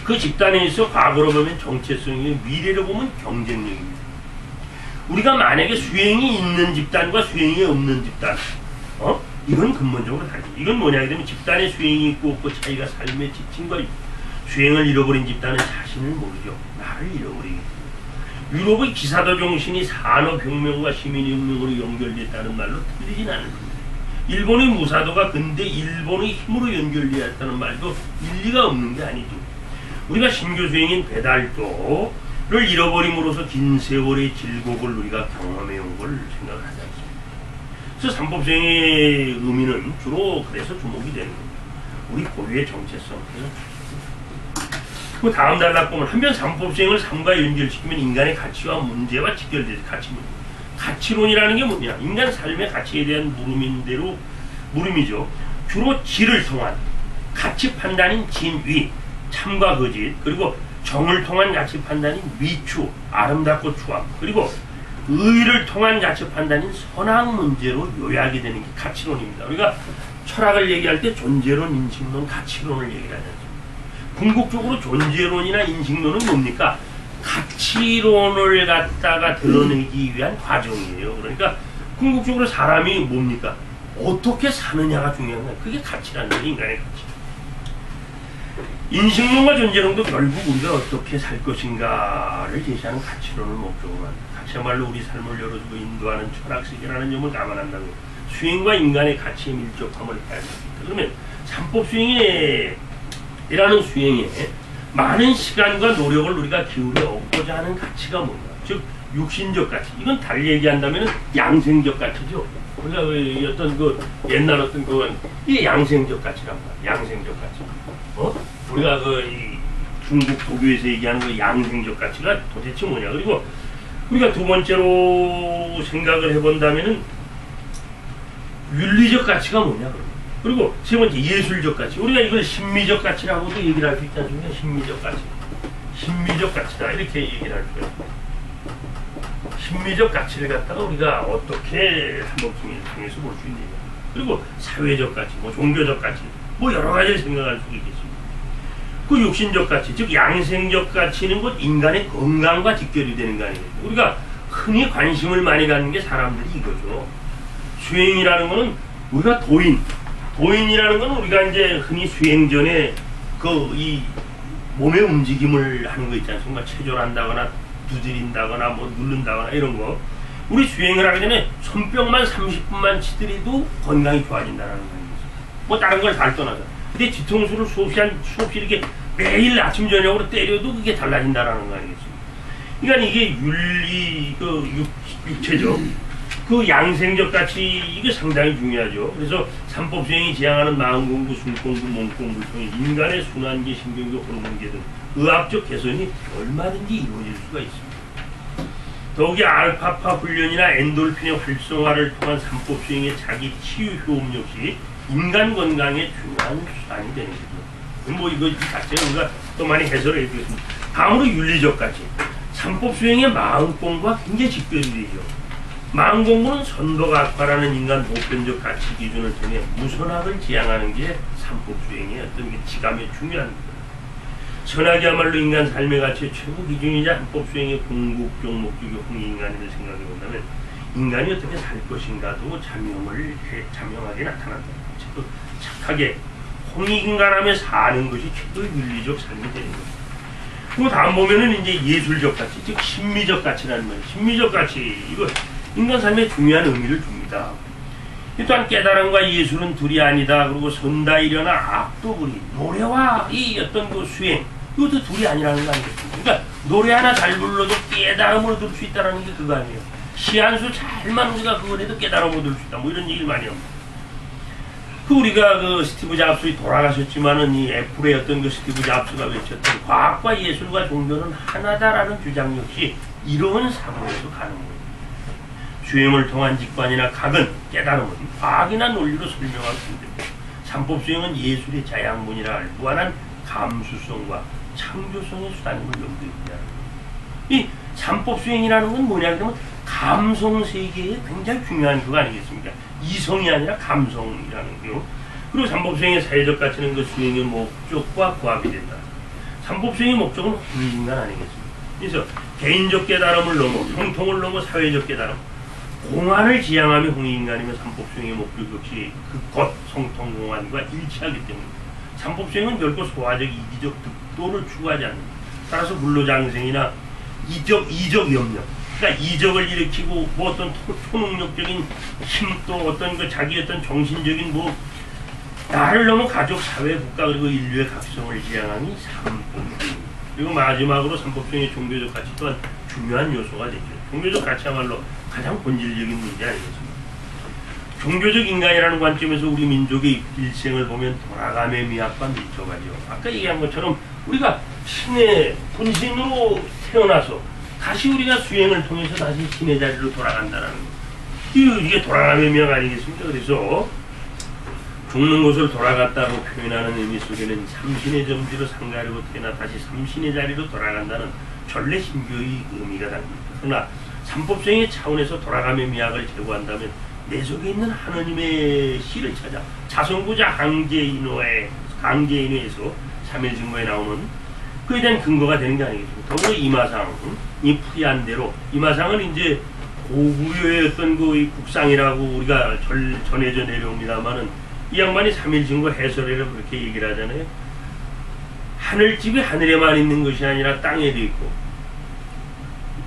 그 집단에서 과거로 보면 정체성이고 미래로 보면 경쟁력입니다. 우리가 만약에 수행이 있는 집단과 수행이 없는 집단, 이건 근본적으로 다르죠. 이건 뭐냐 하면 집단의 수행이 있고 없고 차이가 삶의 지침과 수행을 잃어버린 집단은 자신을 모르죠. 나를 잃어버리기 때문에. 유럽의 기사도 정신이 산업혁명과 시민혁명으로 연결됐다는 말로 틀리진 않습니다. 일본의 무사도가 근대 일본의 힘으로 연결되었다는 말도 일리가 없는 게 아니죠. 우리가 신교수행인 배달도를 잃어버림으로써 긴 세월의 질곡을 우리가 경험해온 걸 생각을 하지 않습니다. 그래서 삼법수행의 의미는 주로 그래서 주목이 되는 겁니다. 우리 고유의 정체성. 그 다음 단락 보면 한편 삼법수행을 삶과 연결시키면 인간의 가치와 문제와 직결돼서 가치론이라는 게 뭐냐? 인간 삶의 가치에 대한 물음이죠. 주로 질을 통한 가치 판단인 진위, 참과 거짓, 그리고 정을 통한 가치 판단인 미추, 아름답고 추함, 그리고 의를 통한 가치 판단인 선악 문제로 요약이 되는 게 가치론입니다. 우리가 철학을 얘기할 때 존재론, 인식론, 가치론을 얘기하지 않습니까? 궁극적으로 존재론이나 인식론은 뭡니까? 가치론을 갖다가 드러내기 위한 과정이에요. 그러니까 궁극적으로 사람이 뭡니까? 어떻게 사느냐가 중요한 거예요. 그게 가치라는 거예요. 인간의 가치. 인식론과 존재론도 결국 우리가 어떻게 살 것인가를 제시하는 가치론을 목적으로 합니다. 가치야말로 우리 삶을 열어주고 인도하는 철학세계라는 점을 감안한다고 수행과 인간의 가치의 밀접함을 해야 됩니다. 그러면 삼법수행이라는 수행에 많은 시간과 노력을 우리가 기울여 얻고자 하는 가치가 뭔가. 즉 육신적 가치. 이건 달리 얘기한다면 양생적 가치죠. 우리가 어떤 옛날 어떤 이게 양생적 가치란 말이야. 양생적 가치. 우리가 이 중국 도교에서 얘기하는 양생적 가치가 도대체 뭐냐. 그리고 우리가 두 번째로 생각을 해본다면은 윤리적 가치가 뭐냐. 그리고 세 번째 예술적 가치. 우리가 이걸 심미적 가치라고도 얘기를 할 수 있지 않습니까? 심미적 가치. 심미적 가치다. 이렇게 얘기를 할 거예요. 심미적 가치를 갖다가 우리가 어떻게 한복중을 통해서 볼 수 있느냐. 그리고 사회적 가치, 종교적 가치, 여러 가지를 생각할 수 있겠습니다. 그 육신적 가치, 즉 양생적 가치는 곧 인간의 건강과 직결이 되는 거 아니에요. 우리가 흔히 관심을 많이 갖는 게 사람들이 이거죠. 수행이라는 거는 우리가 도인이라는 건 우리가 이제 흔히 수행 전에 이 몸의 움직임을 하는 거 있지 않습니까? 체조한다거나 두드린다거나 누른다거나 이런 거. 우리 수행을 하기 전에 손뼉만 30분만 치더라도 건강이 좋아진다는 거예요. 다른 걸 잘 떠나서. 근데 뒤통수를 수없이 이렇게 매일 아침 저녁으로 때려도 그게 달라진다는 거 아니겠습니까? 그러니까 이게 육체적 양생적 가치 이게 상당히 중요하죠. 그래서 삼법수행이 지향하는 마음공부, 숨공부, 몸공부를 통해 인간의 순환계, 신경계, 호르몬계 등 의학적 개선이 얼마든지 이루어질 수가 있습니다. 더욱이 알파파 훈련이나 엔돌핀의 활성화를 통한 삼법수행의 자기 치유 효험 역시 인간 건강의 중요한 수단이 되는 거죠. 이거 자체는 우리가 또 많이 해설해 드리겠습니다. 다음으로 윤리적 가치. 삼법수행의 마음공부와 굉장히 직결이 되죠. 마음공부는 선도가 악화라는 인간 보편적 가치 기준을 통해 무선악을 지향하는 게 삼법수행의 어떤 지감의 중요한 것. 선악이야말로 인간 삶의 가치의 최고 기준이자 합법수행의 궁극적 목적이 홍익인간을 생각해 본다면 인간이 어떻게 살 것인가도 자명하게 나타난다. 착하게 홍익인간하며 사는 것이 최고의 윤리적 삶이 되는 거죠. 그 다음 보면은 이제 예술적 가치, 즉 심미적 가치라는 말이에요. 심미적 가치, 이거 인간 삶에 중요한 의미를 줍니다. 또한 깨달음과 예술은 둘이 아니다. 그리고 선다 이려나 악도 불이. 노래와 이 어떤 수행, 이것도 둘이 아니라는 거 아니겠습니까? 그러니까 노래 하나 잘 불러도 깨달음으로 들 수 있다는 게 그거 아니에요. 시 한 수 잘만 우리가 그걸 해도 깨달음으로 들 수 있다. 이런 얘기를 많이 합니다. 우리가 스티브 잡스이 돌아가셨지만은 이 애플의 어떤 스티브 잡스가 외쳤던 과학과 예술과 종교는 하나다라는 주장 역시 이런 사고에서 가는 거예요. 수행을 통한 직관이나 각은, 깨달음은 과학이나 논리로 설명할 수 있습니다. 삼법수행은 예술의 자양분이라 할 무한한 감수성과 창조성의 수단임을 염두에 두자. 이 삼법수행이라는 건 뭐냐 그러면 감성세계에 굉장히 중요한 그거 아니겠습니까? 이성이 아니라 감성이라는 거요. 그리고 삼법수행의 사회적 가치는 그 수행의 목적과 부합이 된다. 삼법수행의 목적은 홍익인간 아니겠습니까? 그래서 개인적 깨달음을 넘어 형통을 넘어 사회적 깨달음, 공안을 지향하며 홍익인간이며 삼법수행의 목적 역시 그 것 성통공안과 일치하기 때문에 삼법수행은 결코 소화적 이기적 득도를 추구하지 않는다. 따라서 불로장생이나 이적 염려, 그러니까 이적을 일으키고 어떤 초능력적인 힘, 또 어떤 자기 어떤 정신적인 나를 넘어 가족, 사회, 국가 그리고 인류의 각성을 지향하니 삼법수행. 그리고 마지막으로 삼법수행의 종교적 가치 또한 중요한 요소가 되죠. 종교적 가치야말로 가장 본질적인 문제 아니겠습니까? 종교적 인간이라는 관점에서 우리 민족의 일생을 보면 돌아감의 미학과 밀접하죠. 아까 얘기한 것처럼 우리가 신의 분신으로 태어나서 다시 우리가 수행을 통해서 다시 신의 자리로 돌아간다는 거. 이게 돌아감의 미학 아니겠습니까? 그래서 죽는 곳을 돌아갔다고 표현하는 의미 속에는 삼신의 점지로 상가하려고 태어나 다시 삼신의 자리로 돌아간다는 전래 신교의 의미가 담깁니다. 그러나 삼법수행의 차원에서 돌아감의 미학을 제고한다면 내 속에 있는 하느님의 시를 찾아 자성구자 강제인호에서 삼일증거에 나오는 그에 대한 근거가 되는 게 아니겠습니까? 더불어 이마상이 풀이한 대로 이마상은 이제 고구려의 어떤 이 국상이라고 우리가 전해져 내려옵니다만은 이 양반이 삼일증거 해설에는 그렇게 얘기를 하잖아요. 하늘집이 하늘에만 있는 것이 아니라 땅에도 있고,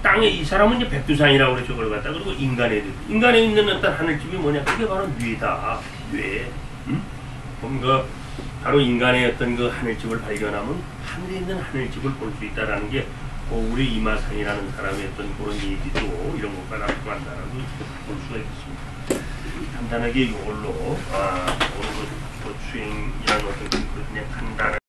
땅에 이 사람은 이제 백두산이라고 그러죠. 그걸 갖다. 그리고 인간에 있는 어떤 하늘집이 뭐냐? 그게 바로 뇌다. 뇌. 뭔가 바로 인간의 어떤 그 하늘집을 발견하면 하늘에 있는 하늘집을 볼 수 있다라는 게 우리 이마상이라는 사람의 어떤 그런 얘기도 이런 것과 납득한다라고 볼 수가 있습니다. 간단하게 이걸로 오늘 그 수행이라는 어떤 그냥 간단한